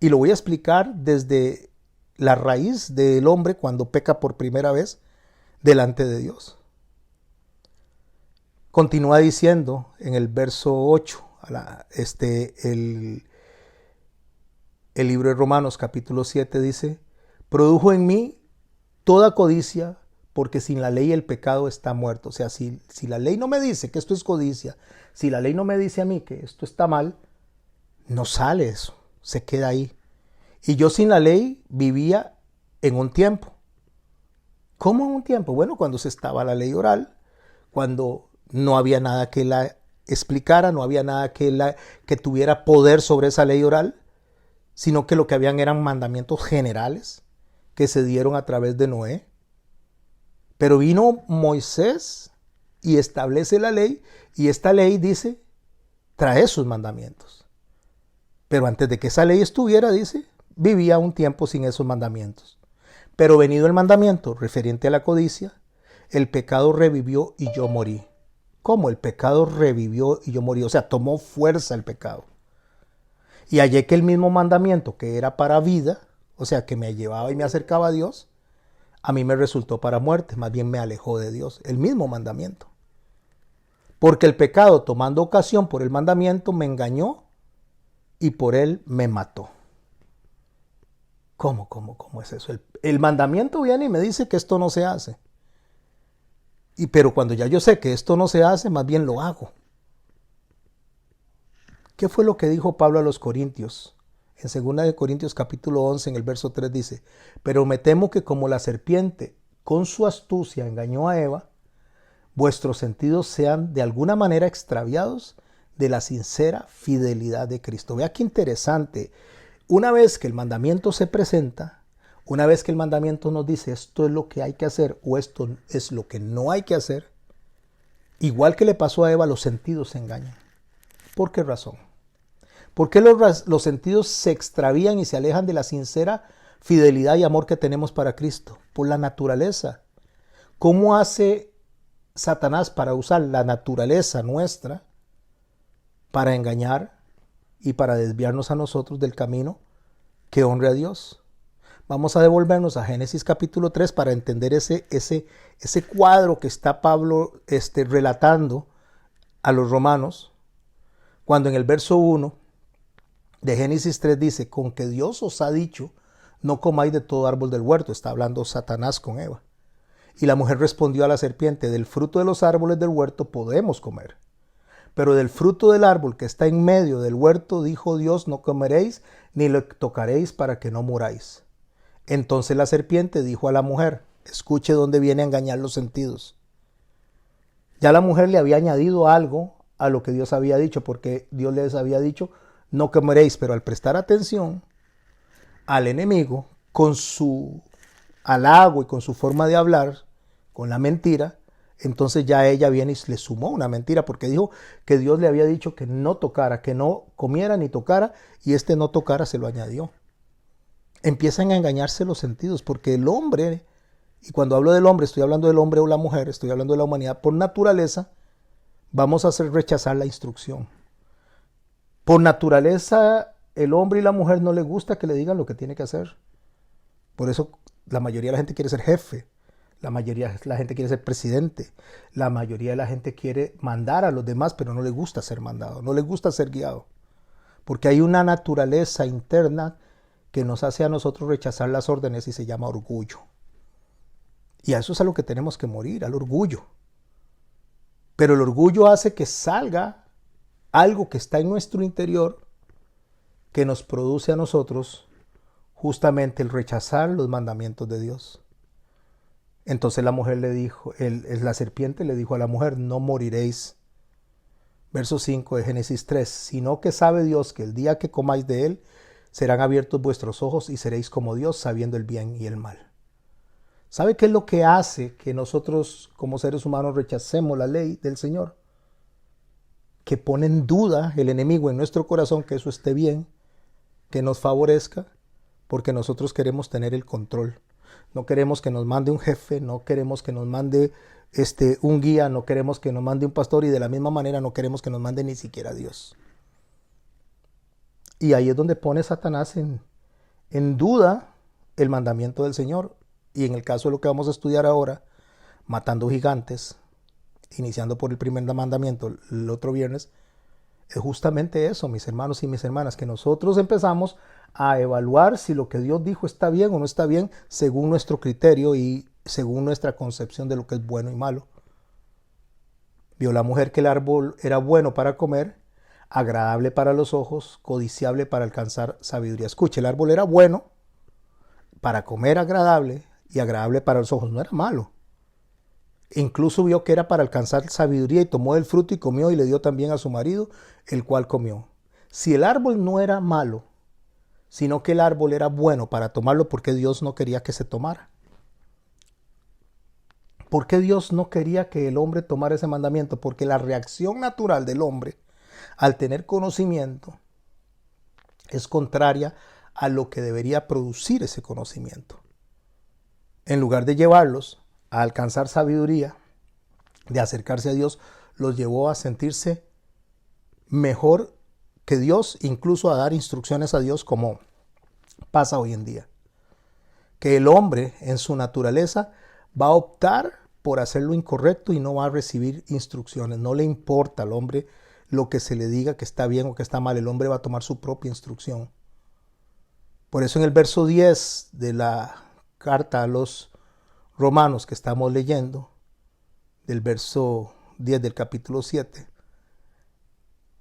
Y lo voy a explicar desde la raíz del hombre cuando peca por primera vez delante de Dios. Continúa diciendo en el verso 8, el libro de Romanos capítulo 7 dice, produjo en mí toda codicia, porque sin la ley el pecado está muerto. O sea, si la ley no me dice que esto es codicia, si la ley no me dice a mí que esto está mal, no sale eso, se queda ahí. Y yo sin la ley vivía en un tiempo. ¿Cómo en un tiempo? Bueno, cuando se estaba la ley oral, cuando no había nada que la explicara, no había nada que tuviera poder sobre esa ley oral, sino que lo que habían eran mandamientos generales que se dieron a través de Noé. Pero vino Moisés y establece la ley, y esta ley dice, trae sus mandamientos. Pero antes de que esa ley estuviera, dice, vivía un tiempo sin esos mandamientos. Pero venido el mandamiento referente a la codicia, el pecado revivió y yo morí. ¿Cómo el pecado revivió y yo morí? O sea, tomó fuerza el pecado. Y hallé que el mismo mandamiento que era para vida, o sea, que me llevaba y me acercaba a Dios, a mí me resultó para muerte, más bien me alejó de Dios, el mismo mandamiento. Porque el pecado, tomando ocasión por el mandamiento, me engañó y por él me mató. ¿Cómo es eso? El mandamiento viene y me dice que esto no se hace. Pero cuando ya yo sé que esto no se hace, más bien lo hago. ¿Qué fue lo que dijo Pablo a los Corintios? En 2 de Corintios capítulo 11, en el verso 3 dice, pero me temo que como la serpiente con su astucia engañó a Eva, vuestros sentidos sean de alguna manera extraviados de la sincera fidelidad de Cristo. Vea qué interesante. Una vez que el mandamiento se presenta, una vez que el mandamiento nos dice esto es lo que hay que hacer o esto es lo que no hay que hacer, igual que le pasó a Eva, los sentidos se engañan. ¿Por qué razón? ¿Por qué los sentidos se extravían y se alejan de la sincera fidelidad y amor que tenemos para Cristo? Por la naturaleza. ¿Cómo hace Satanás para usar la naturaleza nuestra para engañar y para desviarnos a nosotros del camino que honre a Dios? Vamos a devolvernos a Génesis capítulo 3 para entender ese cuadro que está Pablo relatando a los romanos, cuando en el verso 1 de Génesis 3 dice, con que Dios os ha dicho, no comáis de todo árbol del huerto. Está hablando Satanás con Eva. Y la mujer respondió a la serpiente, del fruto de los árboles del huerto podemos comer. Pero del fruto del árbol que está en medio del huerto, dijo Dios, no comeréis ni lo tocaréis para que no muráis. Entonces la serpiente dijo a la mujer, escuche dónde viene a engañar los sentidos. Ya la mujer le había añadido algo a lo que Dios había dicho, porque Dios les había dicho, no comeréis, pero al prestar atención al enemigo, con su halago y con su forma de hablar, con la mentira, entonces ya ella viene y le sumó una mentira, porque dijo que Dios le había dicho que no tocara, que no comiera ni tocara, y no tocara se lo añadió. Empiezan a engañarse los sentidos, porque el hombre, y cuando hablo del hombre, estoy hablando del hombre o la mujer, estoy hablando de la humanidad, por naturaleza, vamos a hacer rechazar la instrucción. Por naturaleza, el hombre y la mujer no le gusta que le digan lo que tiene que hacer. Por eso la mayoría de la gente quiere ser jefe, la mayoría de la gente quiere ser presidente, la mayoría de la gente quiere mandar a los demás, pero no le gusta ser mandado, no le gusta ser guiado. Porque hay una naturaleza interna que nos hace a nosotros rechazar las órdenes y se llama orgullo. Y a eso es a lo que tenemos que morir, al orgullo. Pero el orgullo hace que salga algo que está en nuestro interior que nos produce a nosotros justamente el rechazar los mandamientos de Dios. Entonces la mujer le dijo, la serpiente le dijo a la mujer, no moriréis. Verso 5 de Génesis 3, sino que sabe Dios que el día que comáis de él, serán abiertos vuestros ojos y seréis como Dios, sabiendo el bien y el mal. ¿Sabe qué es lo que hace que nosotros como seres humanos rechacemos la ley del Señor? Que pone en duda el enemigo en nuestro corazón que eso esté bien, que nos favorezca, porque nosotros queremos tener el control. No queremos que nos mande un jefe, no queremos que nos mande un guía, no queremos que nos mande un pastor y de la misma manera no queremos que nos mande ni siquiera Dios. Y ahí es donde pone Satanás en duda el mandamiento del Señor. Y en el caso de lo que vamos a estudiar ahora, matando gigantes, iniciando por el primer mandamiento el otro viernes, es justamente eso, mis hermanos y mis hermanas, que nosotros empezamos a evaluar si lo que Dios dijo está bien o no está bien según nuestro criterio y según nuestra concepción de lo que es bueno y malo. Vio la mujer que el árbol era bueno para comer, agradable para los ojos, codiciable para alcanzar sabiduría. Escuche, el árbol era bueno para comer, agradable y agradable para los ojos, no era malo. Incluso vio que era para alcanzar sabiduría y tomó del fruto y comió y le dio también a su marido, el cual comió. Si el árbol no era malo, sino que el árbol era bueno para tomarlo, ¿por qué Dios no quería que se tomara? ¿Por qué Dios no quería que el hombre tomara ese mandamiento? Porque la reacción natural del hombre al tener conocimiento es contraria a lo que debería producir ese conocimiento. En lugar de llevarlos a alcanzar sabiduría, de acercarse a Dios, los llevó a sentirse mejor que Dios, incluso a dar instrucciones a Dios como pasa hoy en día. Que el hombre en su naturaleza va a optar por hacer lo incorrecto y no va a recibir instrucciones. No le importa al hombre lo que se le diga que está bien o que está mal. El hombre va a tomar su propia instrucción. Por eso en el verso 10 de la carta a los Romanos que estamos leyendo, del verso 10 del capítulo 7,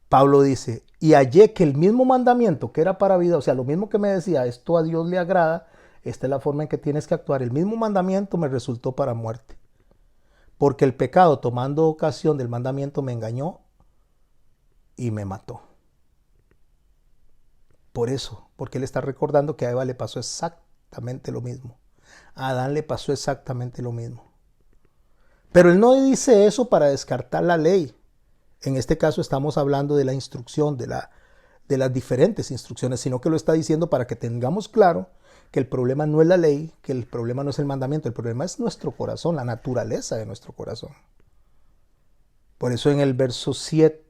Pablo dice, y hallé que el mismo mandamiento que era para vida, o sea, lo mismo que me decía, esto a Dios le agrada, esta es la forma en que tienes que actuar, el mismo mandamiento me resultó para muerte. Porque el pecado, tomando ocasión del mandamiento, me engañó y me mató. Por eso, porque él está recordando que a Eva le pasó exactamente lo mismo. A Adán le pasó exactamente lo mismo. Pero él no dice eso para descartar la ley. En este caso estamos hablando de la instrucción, de las diferentes instrucciones, sino que lo está diciendo para que tengamos claro que el problema no es la ley, que el problema no es el mandamiento, el problema es nuestro corazón, la naturaleza de nuestro corazón. Por eso en el verso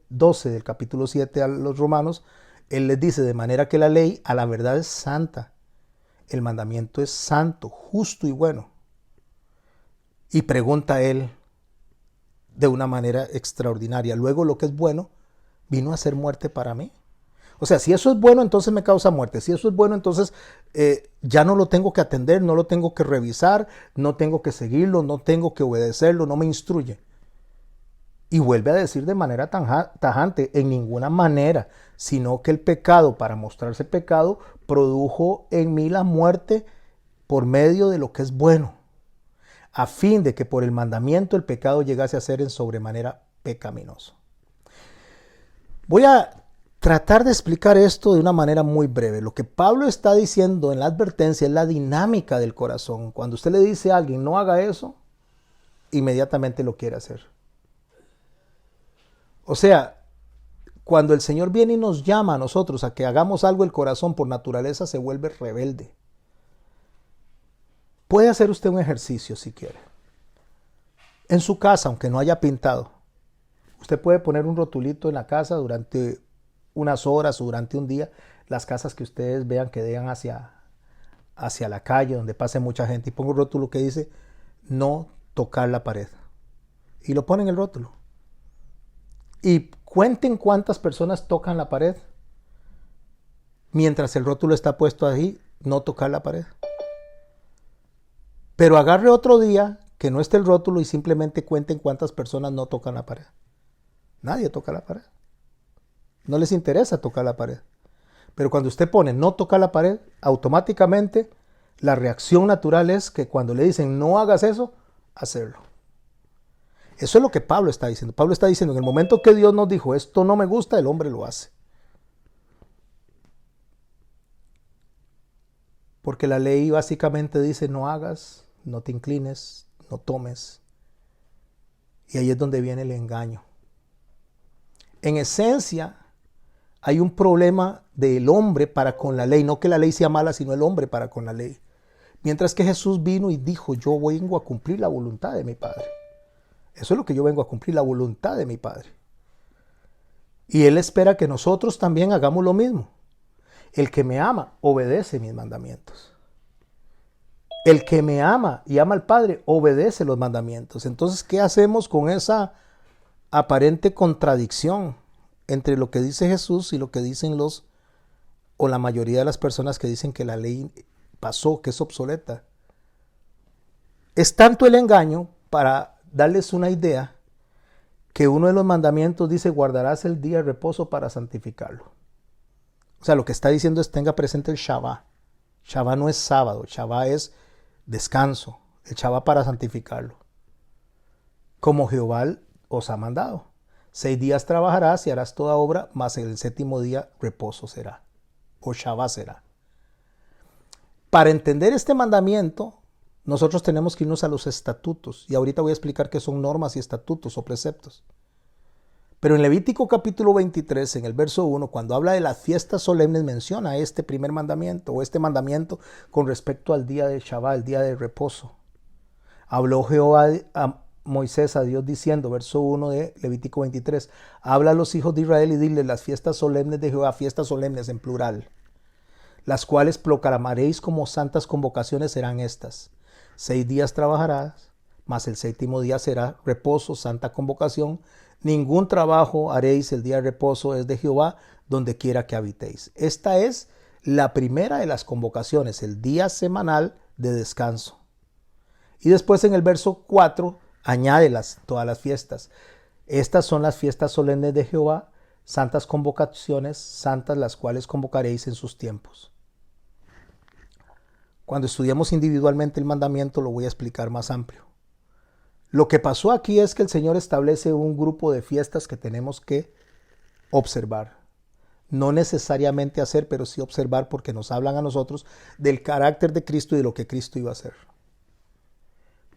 12 del capítulo 7 a los Romanos, él les dice, de manera que la ley a la verdad es santa, el mandamiento es santo, justo y bueno. Y pregunta él de una manera extraordinaria, luego lo que es bueno vino a ser muerte para mí. O sea, si eso es bueno, entonces me causa muerte. Si eso es bueno, entonces ya no lo tengo que atender, no lo tengo que revisar, no tengo que seguirlo, no tengo que obedecerlo, no me instruye. Y vuelve a decir de manera tajante, en ninguna manera, sino que el pecado, para mostrarse pecado, produjo en mí la muerte por medio de lo que es bueno, a fin de que por el mandamiento el pecado llegase a ser en sobremanera pecaminoso. Voy a tratar de explicar esto de una manera muy breve. Lo que Pablo está diciendo en la advertencia es la dinámica del corazón. Cuando usted le dice a alguien no haga eso, inmediatamente lo quiere hacer. O sea, cuando el Señor viene y nos llama a nosotros a que hagamos algo, el corazón por naturaleza se vuelve rebelde. Puede hacer usted un ejercicio si quiere. En su casa, aunque no haya pintado, usted puede poner un rotulito en la casa durante unas horas o durante un día las casas que ustedes vean que den hacia la calle, donde pase mucha gente, y pongo un rótulo que dice no tocar la pared. Y lo ponen el rótulo. Y cuenten cuántas personas tocan la pared mientras el rótulo está puesto ahí, no tocar la pared. Pero agarre otro día que no esté el rótulo y simplemente cuenten cuántas personas no tocan la pared. Nadie toca la pared. No les interesa tocar la pared. Pero cuando usted pone no tocar la pared, automáticamente la reacción natural es que cuando le dicen no hagas eso, hacerlo. Eso es lo que Pablo está diciendo. Pablo está diciendo, en el momento que Dios nos dijo, esto no me gusta, el hombre lo hace. Porque la ley básicamente dice, no hagas, no te inclines, no tomes. Y ahí es donde viene el engaño. En esencia, hay un problema del hombre para con la ley. No que la ley sea mala, sino el hombre para con la ley. Mientras que Jesús vino y dijo, yo vengo a cumplir la voluntad de mi Padre. Eso es lo que yo vengo a cumplir, la voluntad de mi Padre. Y Él espera que nosotros también hagamos lo mismo. El que me ama, obedece mis mandamientos. El que me ama y ama al Padre, obedece los mandamientos. Entonces, ¿qué hacemos con esa aparente contradicción entre lo que dice Jesús y lo que dicen o la mayoría de las personas que dicen que la ley pasó, que es obsoleta? Es tanto el engaño, para darles una idea, que uno de los mandamientos dice, guardarás el día de reposo para santificarlo. O sea, lo que está diciendo es, tenga presente el Shabbat. Shabbat no es sábado, Shabbat es descanso, el Shabbat para santificarlo. Como Jehová os ha mandado. 6 días trabajarás y harás toda obra, mas el 7º día reposo será, o Shabbat será. Para entender este mandamiento, nosotros tenemos que irnos a los estatutos. Y ahorita voy a explicar qué son normas y estatutos o preceptos. Pero en Levítico capítulo 23, en el verso 1, cuando habla de las fiestas solemnes, menciona este primer mandamiento o este mandamiento con respecto al día de Shabbat, el día de reposo. Habló Jehová a Moisés, a Dios, diciendo, verso 1 de Levítico 23, habla a los hijos de Israel y dile las fiestas solemnes de Jehová, fiestas solemnes en plural, las cuales proclamaréis como santas convocaciones serán estas. 6 días trabajarás, mas el 7º día será reposo, santa convocación. Ningún trabajo haréis, el día de reposo es de Jehová, donde quiera que habitéis. Esta es la primera de las convocaciones, el día semanal de descanso. Y después en el verso 4 añade todas las fiestas. Estas son las fiestas solemnes de Jehová, santas convocaciones, santas las cuales convocaréis en sus tiempos. Cuando estudiamos individualmente el mandamiento lo voy a explicar más amplio. Lo que pasó aquí es que el Señor establece un grupo de fiestas que tenemos que observar. No necesariamente hacer, pero sí observar, porque nos hablan a nosotros del carácter de Cristo y de lo que Cristo iba a hacer.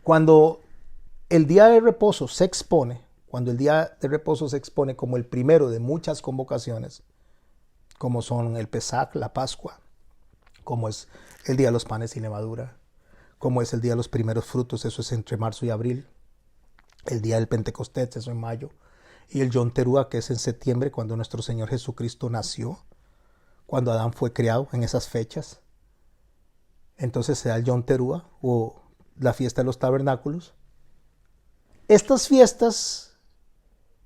Cuando el día de reposo se expone, como el primero de muchas convocaciones, como son el Pesaj, la Pascua, como es el día de los panes sin levadura, como es el día de los primeros frutos, eso es entre marzo y abril, el día del Pentecostés, eso en mayo, y el Yom Teruah, que es en septiembre, cuando nuestro Señor Jesucristo nació, cuando Adán fue creado, en esas fechas. Entonces se da el Yom Teruah, o la fiesta de los tabernáculos. Estas fiestas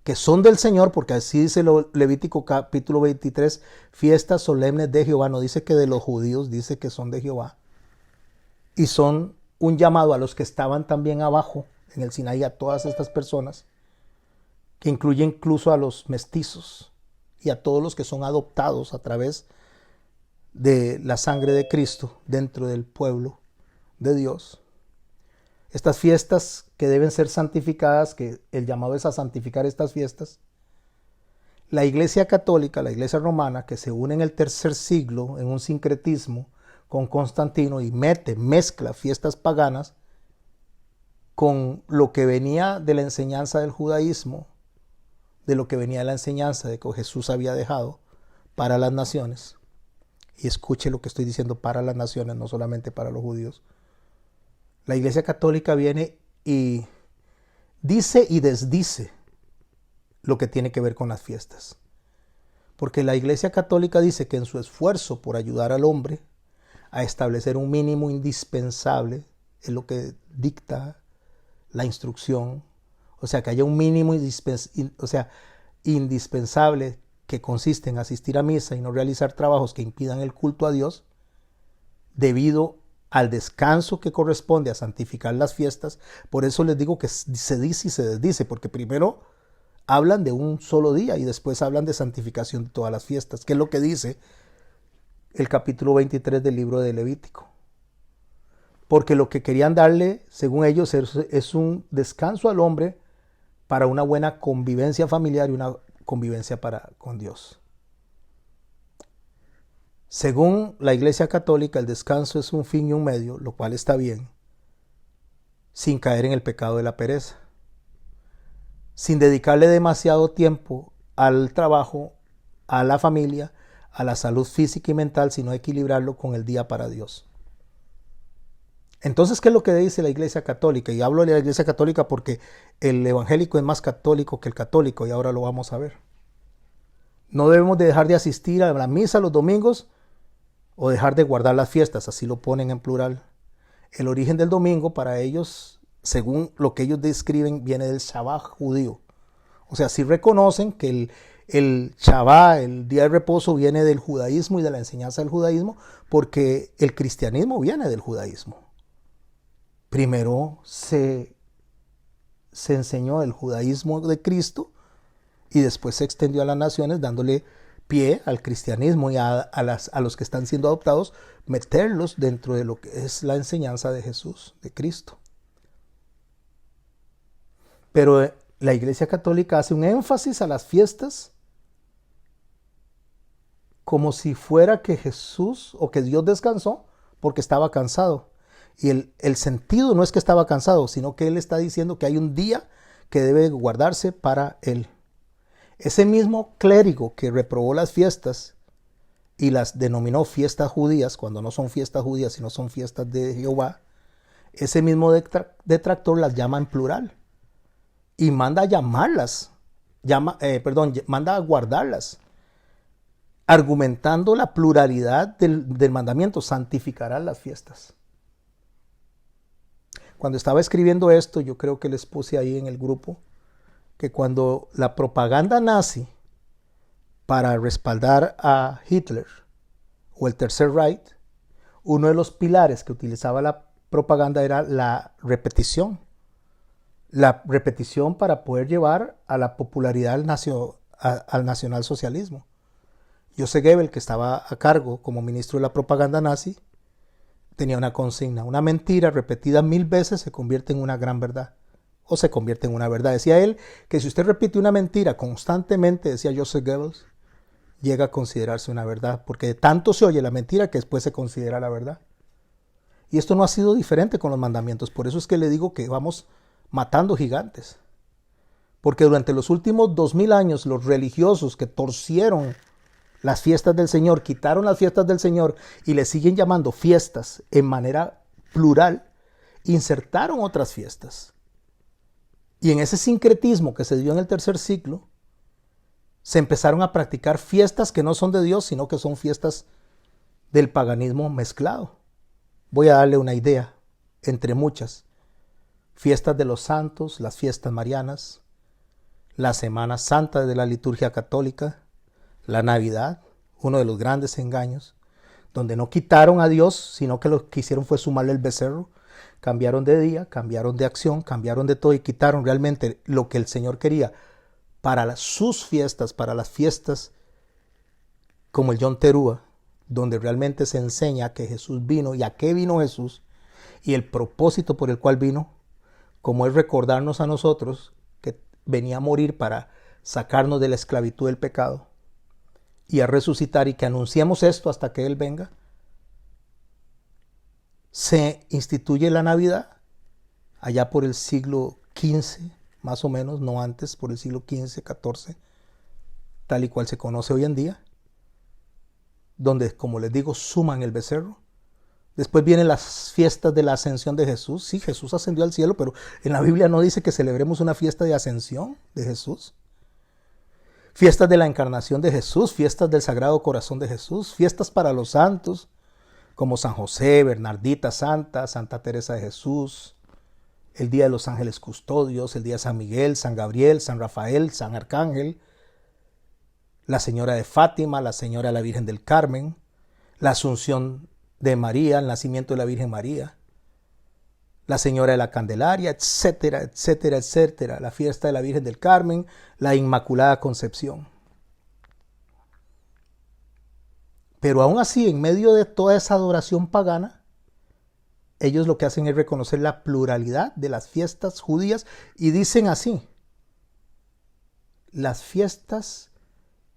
que son del Señor, porque así dice Levítico capítulo 23, fiestas solemnes de Jehová, no dice que de los judíos, dice que son de Jehová. Y son un llamado a los que estaban también abajo en el Sinaí, a todas estas personas, que incluye incluso a los mestizos y a todos los que son adoptados a través de la sangre de Cristo dentro del pueblo de Dios. Estas fiestas que deben ser santificadas, que el llamado es a santificar estas fiestas. La Iglesia Católica, la Iglesia Romana, que se une en el 3er siglo en un sincretismo con Constantino y mezcla fiestas paganas con lo que venía de la enseñanza del judaísmo, de lo que venía de la enseñanza de que Jesús había dejado para las naciones. Y escuche lo que estoy diciendo, para las naciones, no solamente para los judíos. La Iglesia Católica viene y dice y desdice lo que tiene que ver con las fiestas. Porque la Iglesia Católica dice que en su esfuerzo por ayudar al hombre a establecer un mínimo indispensable, es lo que dicta la instrucción, o sea, que haya un mínimo indispensable que consiste en asistir a misa y no realizar trabajos que impidan el culto a Dios, debido al descanso que corresponde a santificar las fiestas. Por eso les digo que se dice y se desdice, porque primero hablan de un solo día y después hablan de santificación de todas las fiestas, que es lo que dice el capítulo 23 del libro de Levítico. Porque lo que querían darle, según ellos, es un descanso al hombre para una buena convivencia familiar y una convivencia con Dios. Según la Iglesia Católica, el descanso es un fin y un medio, lo cual está bien, sin caer en el pecado de la pereza, sin dedicarle demasiado tiempo al trabajo, a la familia, a la salud física y mental, sino equilibrarlo con el día para Dios. Entonces, ¿qué es lo que dice la Iglesia Católica? Y hablo de la Iglesia Católica porque el evangélico es más católico que el católico, y ahora lo vamos a ver. No debemos de dejar de asistir a la misa los domingos o dejar de guardar las fiestas, así lo ponen en plural. El origen del domingo para ellos, según lo que ellos describen, viene del Shabbat judío. O sea, sí reconocen que el Shabbat, el día de reposo, viene del judaísmo y de la enseñanza del judaísmo, porque el cristianismo viene del judaísmo. Primero se enseñó el judaísmo de Cristo y después se extendió a las naciones, dándole pie al cristianismo y a los que están siendo adoptados, meterlos dentro de lo que es la enseñanza de Jesús, de Cristo. Pero la Iglesia Católica hace un énfasis a las fiestas como si fuera que Jesús o que Dios descansó porque estaba cansado. Y el sentido no es que estaba cansado, sino que Él está diciendo que hay un día que debe guardarse para Él. Ese mismo clérigo que reprobó las fiestas y las denominó fiestas judías, cuando no son fiestas judías, sino son fiestas de Jehová, ese mismo detractor las llama en plural y manda a llamarlas, manda a guardarlas, argumentando la pluralidad del mandamiento: santificarán las fiestas. Cuando estaba escribiendo esto, yo creo que les puse ahí en el grupo que cuando la propaganda nazi para respaldar a Hitler o el Tercer Reich, uno de los pilares que utilizaba la propaganda era la repetición. La repetición para poder llevar a la popularidad al nacionalsocialismo. Joseph Goebbels, que estaba a cargo como ministro de la propaganda nazi, tenía una consigna: una mentira repetida 1000 veces se convierte en una gran verdad, o se convierte en una verdad. Decía él que si usted repite una mentira constantemente, decía Joseph Goebbels, llega a considerarse una verdad, porque de tanto se oye la mentira que después se considera la verdad. Y esto no ha sido diferente con los mandamientos. Por eso es que le digo que vamos matando gigantes, porque durante los últimos 2000 años los religiosos que torcieron las fiestas del Señor, quitaron las fiestas del Señor y le siguen llamando fiestas en manera plural, insertaron otras fiestas. Y en ese sincretismo que se dio en el tercer siglo, se empezaron a practicar fiestas que no son de Dios, sino que son fiestas del paganismo mezclado. Voy a darle una idea, entre muchas: fiestas de los santos, las fiestas marianas, la Semana Santa de la liturgia católica, la Navidad, uno de los grandes engaños, donde no quitaron a Dios, sino que lo que hicieron fue sumarle el becerro. Cambiaron de día, cambiaron de acción, cambiaron de todo y quitaron realmente lo que el Señor quería para sus fiestas, para las fiestas como el Yom Teruah, donde realmente se enseña que Jesús vino y a qué vino Jesús y el propósito por el cual vino, como es recordarnos a nosotros que venía a morir para sacarnos de la esclavitud del pecado y a resucitar, y que anunciamos esto hasta que Él venga. Se instituye la Navidad allá por el siglo XV, más o menos, no antes, por el siglo XV, XIV, tal y cual se conoce hoy en día, donde, como les digo, suman el becerro. Después vienen las fiestas de la ascensión de Jesús. Sí, Jesús ascendió al cielo, pero en la Biblia no dice que celebremos una fiesta de ascensión de Jesús. Fiestas de la Encarnación de Jesús, fiestas del Sagrado Corazón de Jesús, fiestas para los santos, como San José, Bernardita Santa, Santa Teresa de Jesús, el Día de los Ángeles Custodios, el Día de San Miguel, San Gabriel, San Rafael, San Arcángel, la Señora de Fátima, la Señora de la Virgen del Carmen, la Asunción de María, el nacimiento de la Virgen María, la Señora de la Candelaria, etcétera, etcétera, etcétera, la fiesta de la Virgen del Carmen, la Inmaculada Concepción. Pero aún así, en medio de toda esa adoración pagana, ellos lo que hacen es reconocer la pluralidad de las fiestas judías y dicen así: las fiestas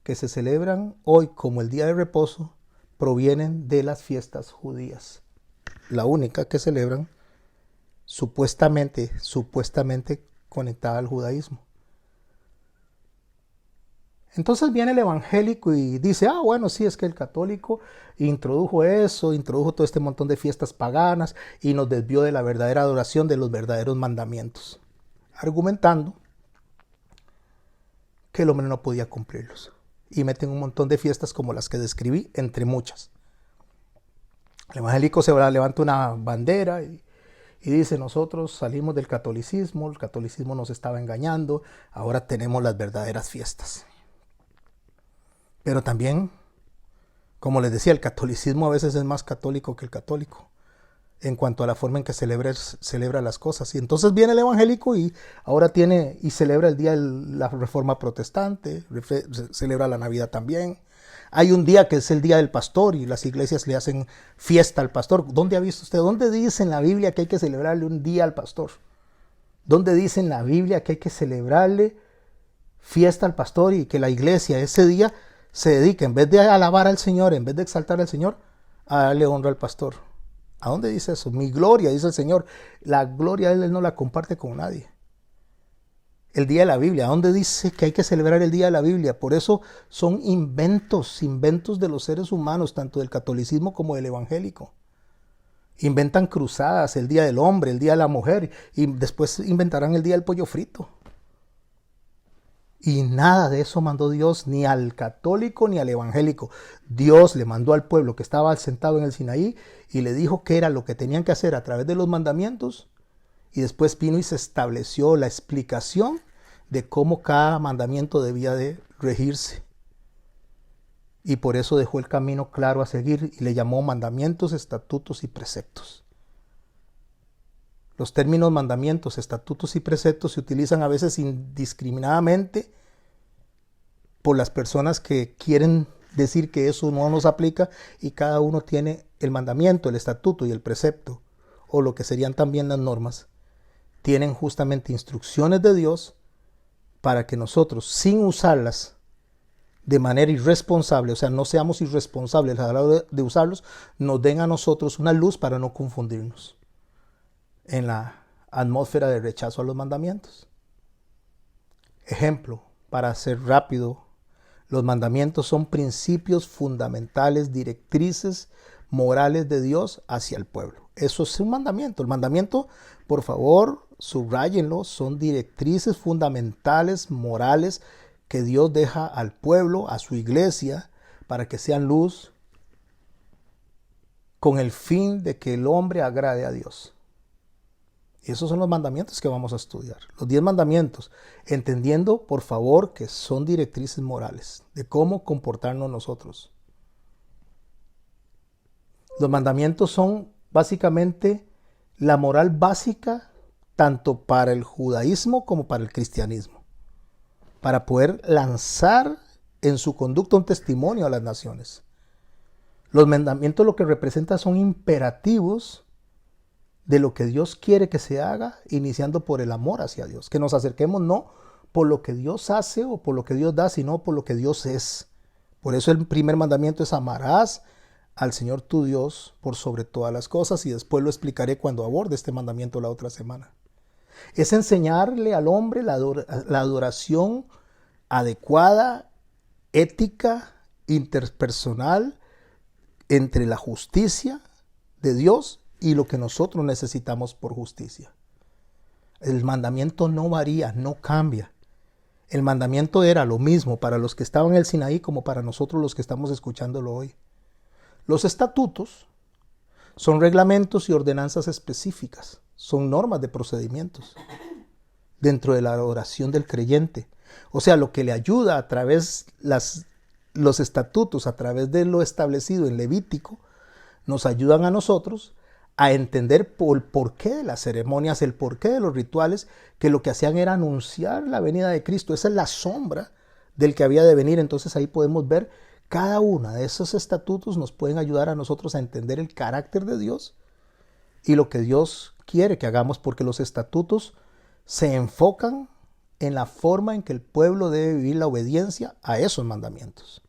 que se celebran hoy como el día de reposo provienen de las fiestas judías. La única que celebran supuestamente conectada al judaísmo. Entonces viene el evangélico y dice, bueno, sí, es que el católico introdujo todo este montón de fiestas paganas y nos desvió de la verdadera adoración, de los verdaderos mandamientos, argumentando que el hombre no podía cumplirlos. Y meten un montón de fiestas como las que describí, entre muchas. El evangélico se levanta una bandera y dice, nosotros salimos del catolicismo, el catolicismo nos estaba engañando, ahora tenemos las verdaderas fiestas. Pero también, como les decía, el catolicismo a veces es más católico que el católico en cuanto a la forma en que celebra las cosas. Y entonces viene el evangélico y ahora celebra el día de la Reforma Protestante, celebra la Navidad también. Hay un día que es el día del pastor y las iglesias le hacen fiesta al pastor. ¿Dónde ha visto usted? ¿Dónde dice en la Biblia que hay que celebrarle un día al pastor? ¿Dónde dice en la Biblia que hay que celebrarle fiesta al pastor y que la iglesia ese día se dedica, en vez de alabar al Señor, en vez de exaltar al Señor, a darle honra al pastor? ¿A dónde dice eso? Mi gloria, dice el Señor. La gloria Él no la comparte con nadie. El día de la Biblia, ¿a dónde dice que hay que celebrar el día de la Biblia? Por eso son inventos de los seres humanos, tanto del catolicismo como del evangélico. Inventan cruzadas, el día del hombre, el día de la mujer, y después inventarán el día del pollo frito. Y nada de eso mandó Dios ni al católico ni al evangélico. Dios le mandó al pueblo que estaba sentado en el Sinaí y le dijo qué era lo que tenían que hacer a través de los mandamientos. Y después vino y se estableció la explicación de cómo cada mandamiento debía de regirse. Y por eso dejó el camino claro a seguir y le llamó mandamientos, estatutos y preceptos. Los términos mandamientos, estatutos y preceptos se utilizan a veces indiscriminadamente por las personas que quieren decir que eso no nos aplica y cada uno tiene el mandamiento, el estatuto y el precepto, o lo que serían también las normas. Tienen justamente instrucciones de Dios para que nosotros, sin usarlas de manera irresponsable, o sea, no seamos irresponsables a la hora de usarlos, nos den a nosotros una luz para no confundirnos en la atmósfera de rechazo a los mandamientos. Ejemplo, para ser rápido, los mandamientos son principios fundamentales, directrices morales de Dios hacia el pueblo. Eso es un mandamiento. El mandamiento, por favor, subráyenlo, son directrices fundamentales, morales, que Dios deja al pueblo, a su iglesia, para que sean luz, con el fin de que el hombre agrade a Dios. Y esos son los mandamientos que vamos a estudiar. Los 10 mandamientos, entendiendo, por favor, que son directrices morales de cómo comportarnos nosotros. Los mandamientos son básicamente la moral básica tanto para el judaísmo como para el cristianismo, para poder lanzar en su conducta un testimonio a las naciones. Los mandamientos lo que representan son imperativos de lo que Dios quiere que se haga, iniciando por el amor hacia Dios. Que nos acerquemos no por lo que Dios hace o por lo que Dios da, sino por lo que Dios es. Por eso el primer mandamiento es: amarás al Señor tu Dios por sobre todas las cosas, y después lo explicaré cuando aborde este mandamiento la otra semana. Es enseñarle al hombre la adoración adecuada, ética, interpersonal, entre la justicia de Dios y lo que nosotros necesitamos por justicia. El mandamiento no varía, no cambia. El mandamiento era lo mismo para los que estaban en el Sinaí como para nosotros los que estamos escuchándolo hoy. Los estatutos son reglamentos y ordenanzas específicas, son normas de procedimientos dentro de la oración del creyente. O sea, lo que le ayuda a través los estatutos, a través de lo establecido en Levítico, nos ayudan a nosotros a entender el porqué de las ceremonias, el porqué de los rituales, que lo que hacían era anunciar la venida de Cristo. Esa es la sombra del que había de venir. Entonces ahí podemos ver cada uno de esos estatutos nos pueden ayudar a nosotros a entender el carácter de Dios y lo que Dios quiere que hagamos, porque los estatutos se enfocan en la forma en que el pueblo debe vivir la obediencia a esos mandamientos.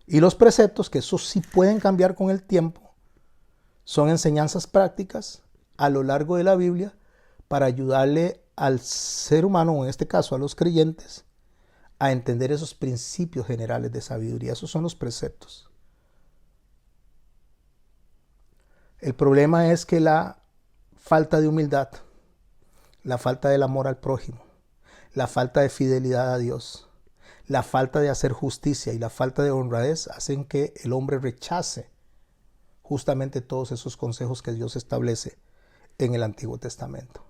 Y los preceptos, que esos sí pueden cambiar con el tiempo, son enseñanzas prácticas a lo largo de la Biblia para ayudarle al ser humano, o en este caso a los creyentes, a entender esos principios generales de sabiduría. Esos son los preceptos. El problema es que la falta de humildad, la falta del amor al prójimo, la falta de fidelidad a Dios, la falta de hacer justicia y la falta de honradez hacen que el hombre rechace justamente todos esos consejos que Dios establece en el Antiguo Testamento.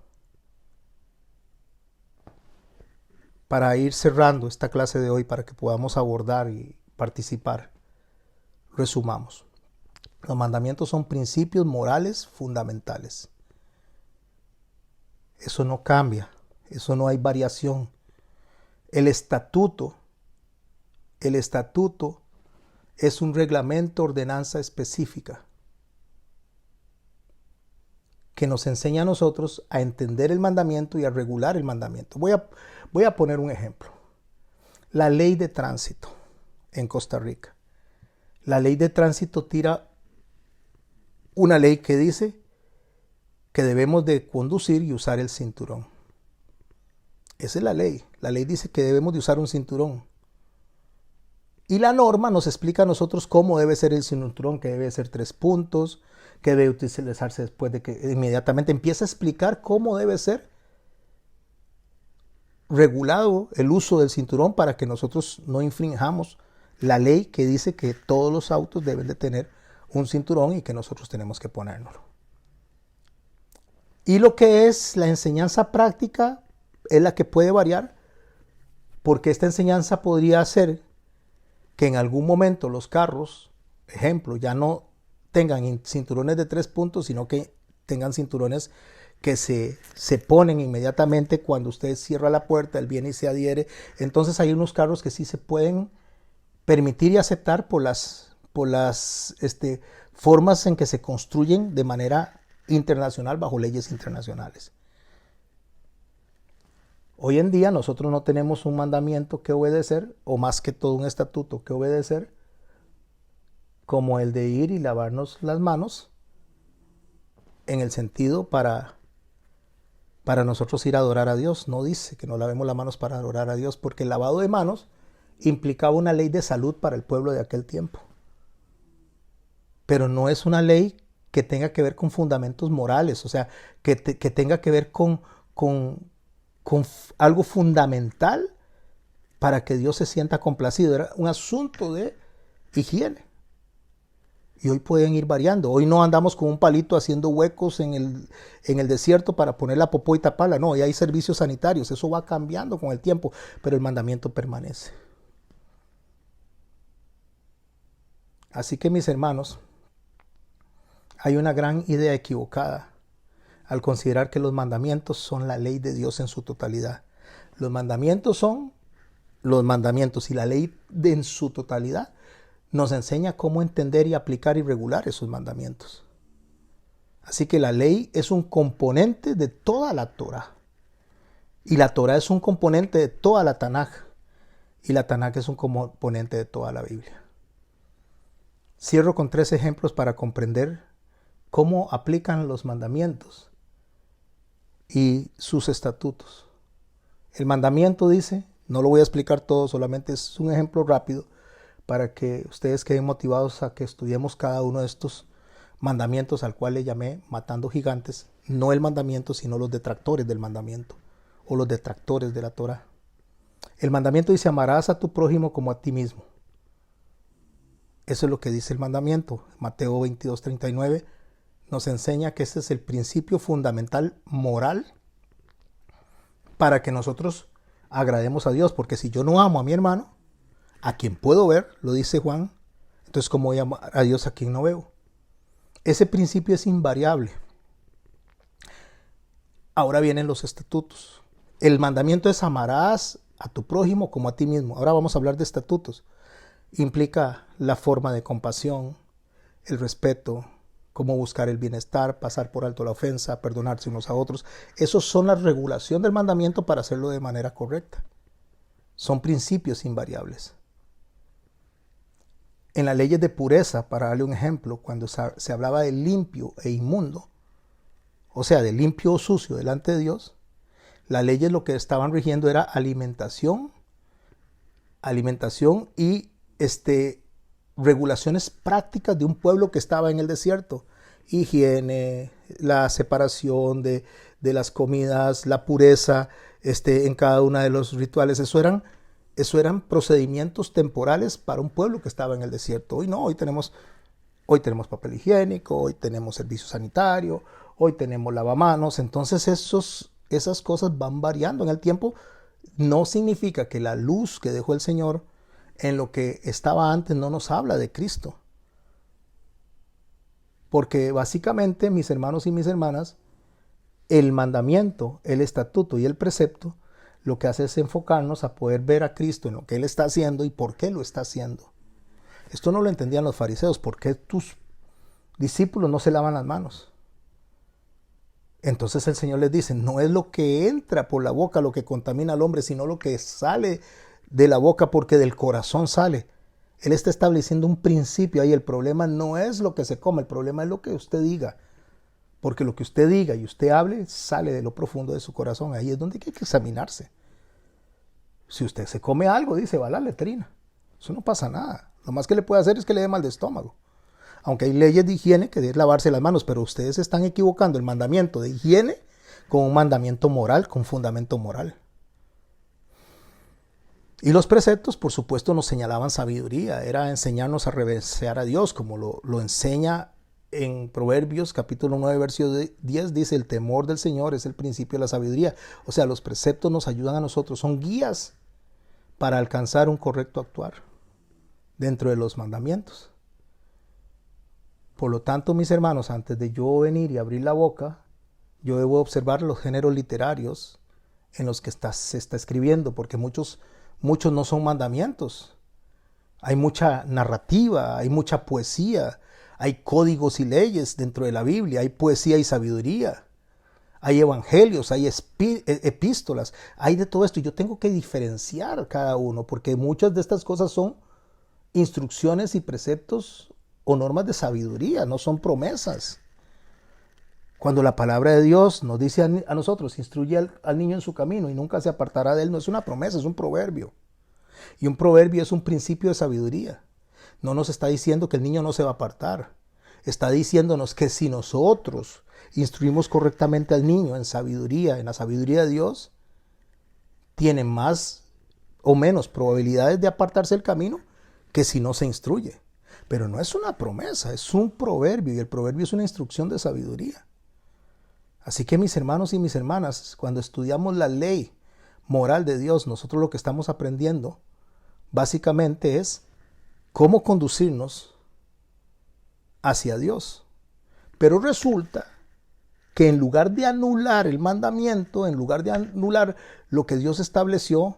Para ir cerrando esta clase de hoy, para que podamos abordar y participar, resumamos. Los mandamientos son principios morales fundamentales. Eso no cambia, eso no hay variación. El estatuto es un reglamento, ordenanza específica que nos enseña a nosotros a entender el mandamiento y a regular el mandamiento. Voy a poner un ejemplo. La ley de tránsito en Costa Rica. La ley de tránsito tira una ley que dice que debemos de conducir y usar el cinturón. Esa es la ley. La ley dice que debemos de usar un cinturón. Y la norma nos explica a nosotros cómo debe ser el cinturón, que debe ser 3 puntos, que debe utilizarse después de que inmediatamente empieza a explicar cómo debe ser regulado el uso del cinturón para que nosotros no infringamos la ley que dice que todos los autos deben de tener un cinturón y que nosotros tenemos que ponérnoslo. Y lo que es la enseñanza práctica es la que puede variar, porque esta enseñanza podría hacer que en algún momento los carros, ejemplo, ya no tengan cinturones de 3 puntos, sino que tengan cinturones que se ponen inmediatamente cuando usted cierra la puerta, él viene y se adhiere. Entonces hay unos carros que sí se pueden permitir y aceptar por las formas en que se construyen de manera internacional, bajo leyes internacionales. Hoy en día nosotros no tenemos un mandamiento que obedecer, o más que todo un estatuto que obedecer, como el de ir y lavarnos las manos, en el sentido para nosotros ir a adorar a Dios. No dice que nos lavemos las manos para adorar a Dios, porque el lavado de manos implicaba una ley de salud para el pueblo de aquel tiempo. Pero no es una ley que tenga que ver con fundamentos morales, o sea, que tenga que ver con algo fundamental para que Dios se sienta complacido. Era un asunto de higiene. Y hoy pueden ir variando. Hoy no andamos con un palito haciendo huecos en el desierto para poner la popó y taparla. No, hoy hay servicios sanitarios. Eso va cambiando con el tiempo, pero el mandamiento permanece. Así que, mis hermanos, hay una gran idea equivocada al considerar que los mandamientos son la ley de Dios en su totalidad. Los mandamientos son los mandamientos, y la ley en su totalidad nos enseña cómo entender y aplicar y regular esos mandamientos. Así que la ley es un componente de toda la Torá. Y la Torá es un componente de toda la Tanaj. Y la Tanaj es un componente de toda la Biblia. Cierro con 3 ejemplos para comprender cómo aplican los mandamientos y sus estatutos. El mandamiento dice, no lo voy a explicar todo, solamente es un ejemplo rápido para que ustedes queden motivados a que estudiemos cada uno de estos mandamientos, al cual le llamé matando gigantes. No el mandamiento, sino los detractores del mandamiento o los detractores de la Torá. El mandamiento dice, amarás a tu prójimo como a ti mismo. Eso es lo que dice el mandamiento. Mateo 22:39 nos enseña que ese es el principio fundamental moral para que nosotros agrademos a Dios. Porque si yo no amo a mi hermano, a quien puedo ver, lo dice Juan, entonces ¿cómo voy a amar a Dios a quien no veo? Ese principio es invariable. Ahora vienen los estatutos. El mandamiento es amarás a tu prójimo como a ti mismo. Ahora vamos a hablar de estatutos. Implica la forma de compasión, el respeto, cómo buscar el bienestar, pasar por alto la ofensa, perdonarse unos a otros. Esos son la regulación del mandamiento para hacerlo de manera correcta. Son principios invariables. En las leyes de pureza, para darle un ejemplo, cuando se hablaba de limpio e inmundo, o sea, de limpio o sucio delante de Dios, las leyes lo que estaban rigiendo era alimentación y regulaciones prácticas de un pueblo que estaba en el desierto. Higiene, la separación de las comidas, la pureza en cada uno de los rituales. Eso eran procedimientos temporales para un pueblo que estaba en el desierto. Hoy no, hoy tenemos papel higiénico, hoy tenemos servicio sanitario, hoy tenemos lavamanos. Entonces esas cosas van variando en el tiempo. No significa que la luz que dejó el Señor en lo que estaba antes no nos habla de Cristo. Porque básicamente, mis hermanos y mis hermanas, el mandamiento, el estatuto y el precepto lo que hace es enfocarnos a poder ver a Cristo en lo que Él está haciendo y por qué lo está haciendo. Esto no lo entendían los fariseos. ¿Por qué tus discípulos no se lavan las manos? Entonces el Señor les dice, no es lo que entra por la boca lo que contamina al hombre, sino lo que sale de la boca, porque del corazón sale. Él está estableciendo un principio ahí. El problema no es lo que se come, el problema es lo que usted diga. Porque lo que usted diga y usted hable sale de lo profundo de su corazón. Ahí es donde hay que examinarse. Si usted se come algo, dice, va a la letrina. Eso no pasa nada. Lo más que le puede hacer es que le dé mal de estómago. Aunque hay leyes de higiene que es lavarse las manos, pero ustedes están equivocando el mandamiento de higiene con un mandamiento moral, con fundamento moral. Y los preceptos, por supuesto, nos señalaban sabiduría. Era enseñarnos a reverenciar a Dios, como lo enseña en Proverbios, capítulo 9, versículo 10, dice, el temor del Señor es el principio de la sabiduría. O sea, los preceptos nos ayudan a nosotros, son guías para alcanzar un correcto actuar dentro de los mandamientos. Por lo tanto, mis hermanos, antes de yo venir y abrir la boca, yo debo observar los géneros literarios en los que se está escribiendo, porque muchos no son mandamientos. Hay mucha narrativa, hay mucha poesía, hay códigos y leyes dentro de la Biblia, hay poesía y sabiduría, hay evangelios, hay epístolas, hay de todo esto. Y yo tengo que diferenciar cada uno, porque muchas de estas cosas son instrucciones y preceptos o normas de sabiduría, no son promesas. Cuando la palabra de Dios nos dice a nosotros, instruye al niño en su camino y nunca se apartará de él, no es una promesa, es un proverbio. Y un proverbio es un principio de sabiduría. No nos está diciendo que el niño no se va a apartar. Está diciéndonos que si nosotros instruimos correctamente al niño en la sabiduría de Dios, tiene más o menos probabilidades de apartarse del camino que si no se instruye. Pero no es una promesa, es un proverbio, y el proverbio es una instrucción de sabiduría. Así que, mis hermanos y mis hermanas, cuando estudiamos la ley moral de Dios, nosotros lo que estamos aprendiendo básicamente es cómo conducirnos hacia Dios. Pero resulta que en lugar de anular el mandamiento, en lugar de anular lo que Dios estableció,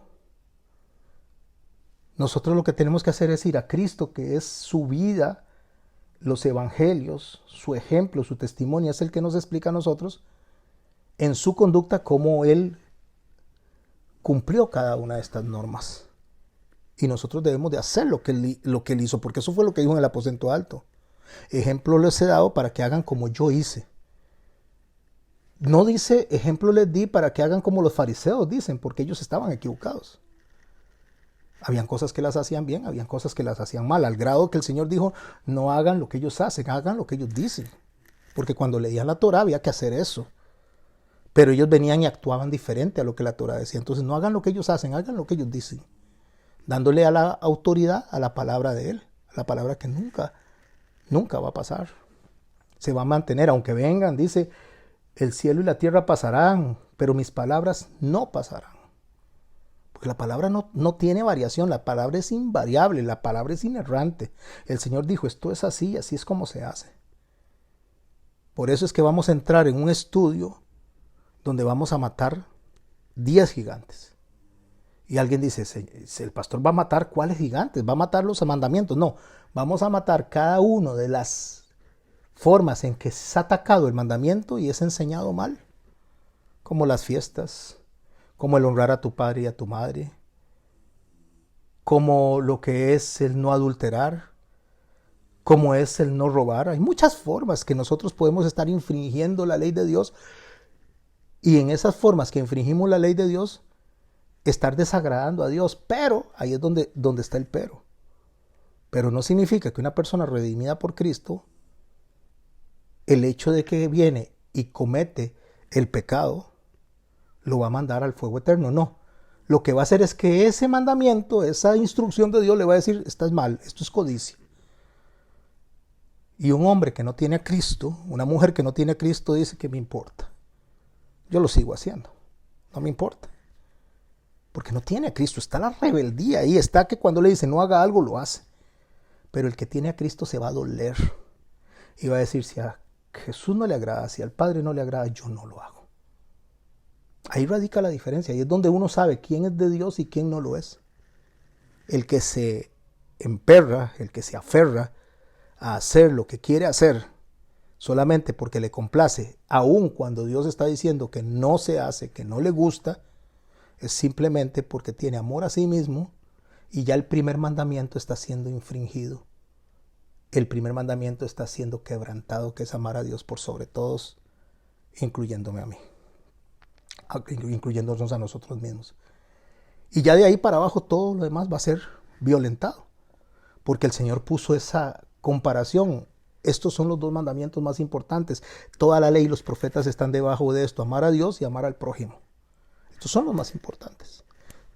nosotros lo que tenemos que hacer es ir a Cristo, que es su vida, los evangelios, su ejemplo, su testimonio, es el que nos explica a nosotros en su conducta cómo Él cumplió cada una de estas normas. Y nosotros debemos de hacer lo que Él hizo, porque eso fue lo que dijo en el aposento alto. Ejemplo les he dado para que hagan como yo hice. No dice, ejemplo les di para que hagan como los fariseos dicen, porque ellos estaban equivocados. Habían cosas que las hacían bien, habían cosas que las hacían mal, al grado que el Señor dijo, no hagan lo que ellos hacen, hagan lo que ellos dicen. Porque cuando leían la Torá había que hacer eso. Pero ellos venían y actuaban diferente a lo que la Torah decía. Entonces no hagan lo que ellos hacen, hagan lo que ellos dicen, dándole a la autoridad a la palabra de Él, a la palabra que nunca va a pasar. Se va a mantener, aunque vengan, dice, el cielo y la tierra pasarán, pero mis palabras no pasarán. Porque la palabra no tiene variación, la palabra es invariable, la palabra es inerrante. El Señor dijo, esto es así, así es como se hace. Por eso es que vamos a entrar en un estudio donde vamos a matar 10 gigantes. Y alguien dice, el pastor va a matar ¿cuáles gigantes? ¿Va a matar los mandamientos? No, vamos a matar cada uno de las formas en que se ha atacado el mandamiento y es enseñado mal. Como las fiestas, como el honrar a tu padre y a tu madre, como lo que es el no adulterar, como es el no robar. Hay muchas formas que nosotros podemos estar infringiendo la ley de Dios. Y en esas formas que infringimos la ley de Dios, estar desagradando a Dios. Pero, ahí es donde está el pero. Pero no significa que una persona redimida por Cristo, el hecho de que viene y comete el pecado, lo va a mandar al fuego eterno. No. Lo que va a hacer es que ese mandamiento, esa instrucción de Dios le va a decir, estás mal, esto es codicia. Y un hombre que no tiene a Cristo, una mujer que no tiene a Cristo, dice que me importa. Yo lo sigo haciendo. No me importa. Porque no tiene a Cristo. Está la rebeldía ahí. Está que cuando le dice no haga algo, lo hace. Pero el que tiene a Cristo se va a doler. Y va a decir, si a Jesús no le agrada, si al Padre no le agrada, yo no lo hago. Ahí radica la diferencia. Ahí es donde uno sabe quién es de Dios y quién no lo es. El que se emperra, el que se aferra a hacer lo que quiere hacer, solamente porque le complace, aun cuando Dios está diciendo que no se hace, que no le gusta, es simplemente porque tiene amor a sí mismo y ya el primer mandamiento está siendo infringido. El primer mandamiento está siendo quebrantado, que es amar a Dios por sobre todos, incluyéndome a mí, incluyéndonos a nosotros mismos. Y ya de ahí para abajo todo lo demás va a ser violentado, porque el Señor puso esa comparación. Estos son los dos mandamientos más importantes. Toda la ley y los profetas están debajo de esto, amar a Dios y amar al prójimo. Estos son los más importantes.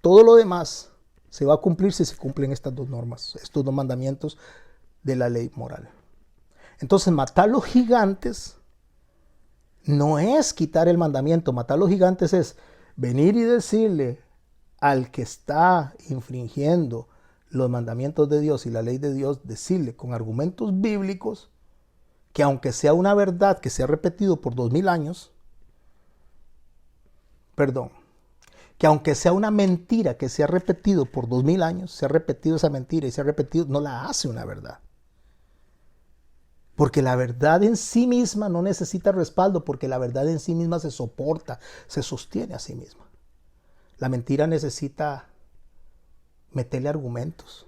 Todo lo demás se va a cumplir si se cumplen estas dos normas, estos dos mandamientos de la ley moral. Entonces, matar los gigantes no es quitar el mandamiento. Matar los gigantes es venir y decirle al que está infringiendo los mandamientos de Dios y la ley de Dios, decirle con argumentos bíblicos que aunque sea una verdad que se ha repetido por 2000 años, que aunque sea una mentira que se ha repetido por 2000 años, se ha repetido esa mentira y se ha repetido, no la hace una verdad. Porque la verdad en sí misma no necesita respaldo, porque la verdad en sí misma se soporta, se sostiene a sí misma. La mentira necesita meterle argumentos.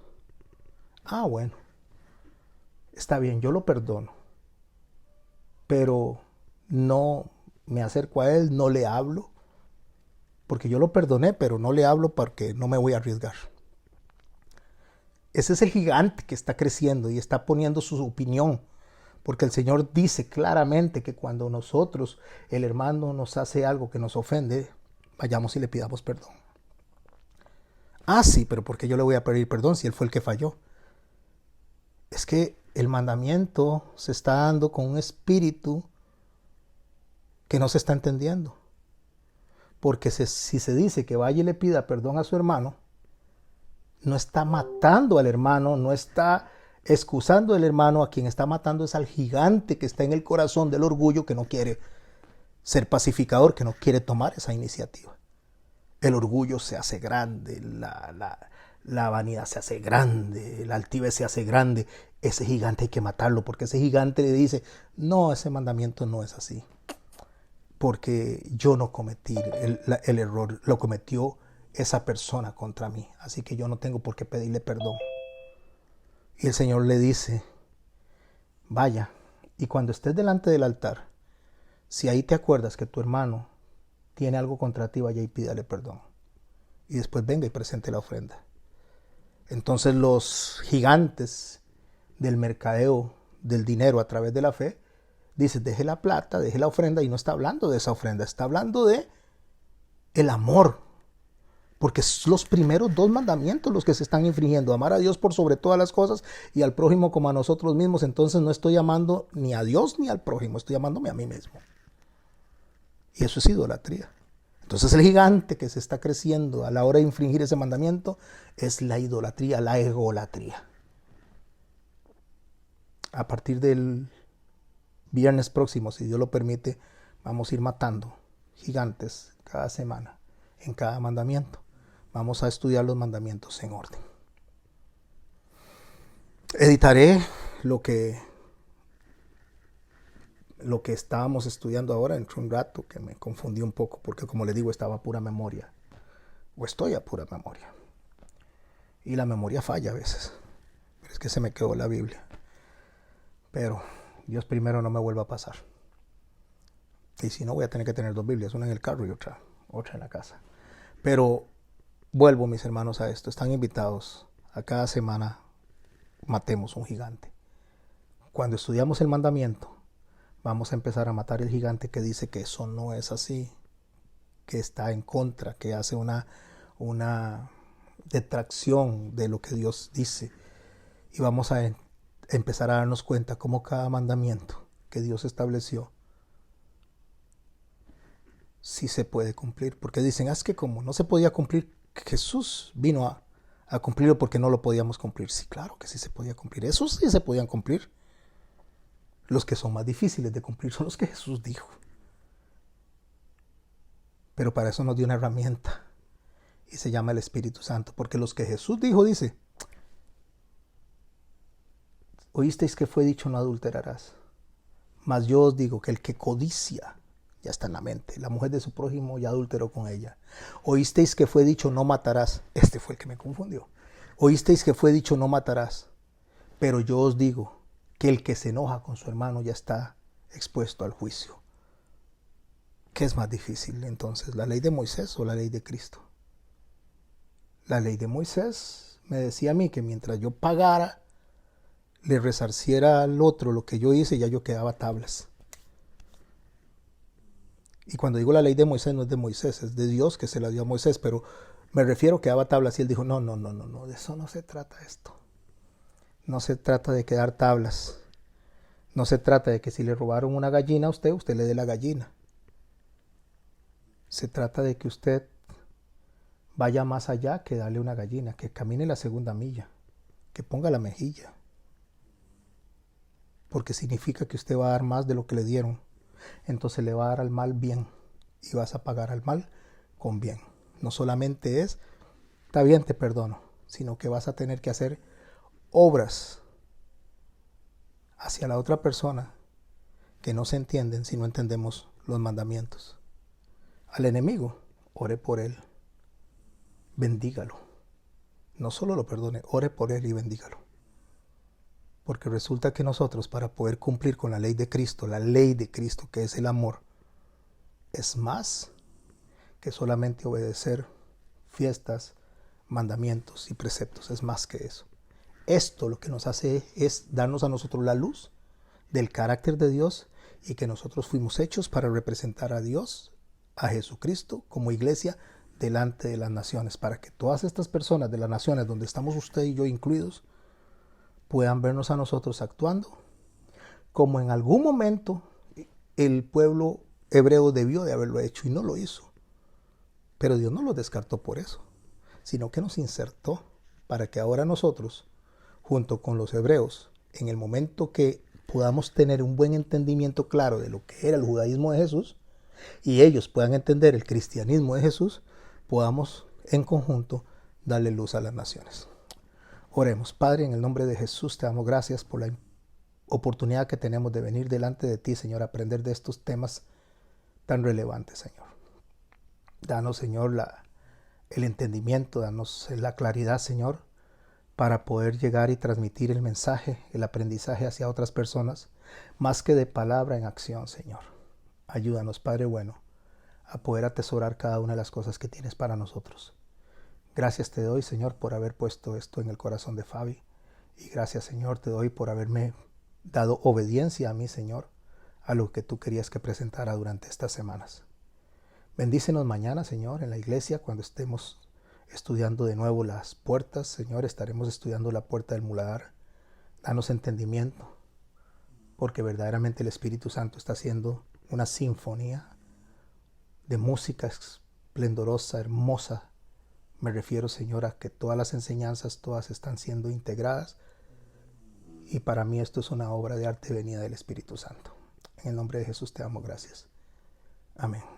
Bueno, está bien, yo lo perdono, pero no me acerco a él, no le hablo, porque yo lo perdoné, pero no le hablo porque no me voy a arriesgar. Ese es el gigante que está creciendo y está poniendo su opinión, porque el Señor dice claramente que cuando nosotros, el hermano nos hace algo que nos ofende, vayamos y le pidamos perdón. Sí, pero ¿por qué yo le voy a pedir perdón si él fue el que falló? Es que el mandamiento se está dando con un espíritu que no se está entendiendo. Porque si se dice que vaya y le pida perdón a su hermano, no está matando al hermano, no está excusando al hermano. A quien está matando es al gigante que está en el corazón del orgullo, que no quiere ser pacificador, que no quiere tomar esa iniciativa. El orgullo se hace grande, la vanidad se hace grande, la altivez se hace grande. Ese gigante hay que matarlo, porque ese gigante le dice, no, ese mandamiento no es así. Porque yo no cometí el error, lo cometió esa persona contra mí. Así que yo no tengo por qué pedirle perdón. Y el Señor le dice, vaya, y cuando estés delante del altar, si ahí te acuerdas que tu hermano tiene algo contra ti, vaya y pídale perdón. Y después venga y presente la ofrenda. Entonces los gigantes del mercadeo del dinero a través de la fe Dice, deje la plata, deje la ofrenda, y no está hablando de esa ofrenda, está hablando de el amor. Porque son los primeros 2 mandamientos los que se están infringiendo. Amar a Dios por sobre todas las cosas y al prójimo como a nosotros mismos. Entonces no estoy amando ni a Dios ni al prójimo, estoy amándome a mí mismo. Y eso es idolatría. Entonces el gigante que se está creciendo a la hora de infringir ese mandamiento es la idolatría, la egolatría. A partir del viernes próximo, si Dios lo permite, vamos a ir matando gigantes cada semana, en cada mandamiento. Vamos a estudiar los mandamientos en orden. Editaré lo que estábamos estudiando ahora entre un rato, que me confundí un poco, porque como le digo, estaba a pura memoria, o estoy a pura memoria. Y la memoria falla a veces. Pero es que se me quedó la Biblia. Pero Dios primero no me vuelva a pasar. Y si no, voy a tener que tener 2 Biblias, una en el carro y otra en la casa. Pero vuelvo, mis hermanos, a esto. Están invitados a cada semana matemos un gigante. Cuando estudiamos el mandamiento, vamos a empezar a matar el gigante que dice que eso no es así, que está en contra, que hace una detracción de lo que Dios dice. Y vamos a empezar a darnos cuenta cómo cada mandamiento que Dios estableció sí se puede cumplir. Porque dicen, es que como no se podía cumplir, Jesús vino a cumplirlo porque no lo podíamos cumplir. Sí, claro que sí se podía cumplir. Esos sí se podían cumplir. Los que son más difíciles de cumplir son los que Jesús dijo. Pero para eso nos dio una herramienta y se llama el Espíritu Santo. Porque los que Jesús dijo, dice, oísteis que fue dicho no adulterarás. Mas yo os digo que el que codicia, ya está en la mente, la mujer de su prójimo ya adulteró con ella. Oísteis que fue dicho no matarás. Este fue el que me confundió. Oísteis que fue dicho no matarás. Pero yo os digo que el que se enoja con su hermano ya está expuesto al juicio. ¿Qué es más difícil entonces, la ley de Moisés o la ley de Cristo? La ley de Moisés me decía a mí que mientras yo pagara, le resarciera al otro lo que yo hice, ya yo quedaba tablas. Y cuando digo la ley de Moisés, no es de Moisés, es de Dios que se la dio a Moisés, pero me refiero que daba tablas y él dijo, no, de eso no se trata esto. No se trata de quedar tablas. No se trata de que si le robaron una gallina a usted, usted le dé la gallina. Se trata de que usted vaya más allá que darle una gallina, que camine la segunda milla, que ponga la mejilla. Porque significa que usted va a dar más de lo que le dieron. Entonces le va a dar al mal bien y vas a pagar al mal con bien. No solamente es, está bien, te perdono, sino que vas a tener que hacer obras hacia la otra persona que no se entienden si no entendemos los mandamientos. Al enemigo, ore por él, bendígalo. No solo lo perdone, ore por él y bendígalo. Porque resulta que nosotros, para poder cumplir con la ley de Cristo que es el amor, es más que solamente obedecer fiestas, mandamientos y preceptos, es más que eso. Esto lo que nos hace es darnos a nosotros la luz del carácter de Dios y que nosotros fuimos hechos para representar a Dios, a Jesucristo, como iglesia delante de las naciones, para que todas estas personas de las naciones donde estamos usted y yo incluidos, puedan vernos a nosotros actuando como en algún momento el pueblo hebreo debió de haberlo hecho y no lo hizo. Pero Dios no lo descartó por eso, sino que nos insertó para que ahora nosotros, junto con los hebreos, en el momento que podamos tener un buen entendimiento claro de lo que era el judaísmo de Jesús y ellos puedan entender el cristianismo de Jesús, podamos en conjunto darle luz a las naciones. Oremos. Padre, en el nombre de Jesús te damos gracias por la oportunidad que tenemos de venir delante de ti, Señor, a aprender de estos temas tan relevantes, Señor. Danos, Señor, el entendimiento, danos la claridad, Señor, para poder llegar y transmitir el mensaje, el aprendizaje hacia otras personas, más que de palabra en acción, Señor. Ayúdanos, Padre bueno, a poder atesorar cada una de las cosas que tienes para nosotros. Gracias te doy, Señor, por haber puesto esto en el corazón de Fabi. Y gracias, Señor, te doy por haberme dado obediencia a mí, Señor, a lo que tú querías que presentara durante estas semanas. Bendícenos mañana, Señor, en la iglesia cuando estemos estudiando de nuevo las puertas. Señor, estaremos estudiando la puerta del muladar. Danos entendimiento, porque verdaderamente el Espíritu Santo está haciendo una sinfonía de música esplendorosa, hermosa. Me refiero, Señor, a que todas las enseñanzas, todas están siendo integradas. Y para mí esto es una obra de arte venida del Espíritu Santo. En el nombre de Jesús te damos gracias. Amén.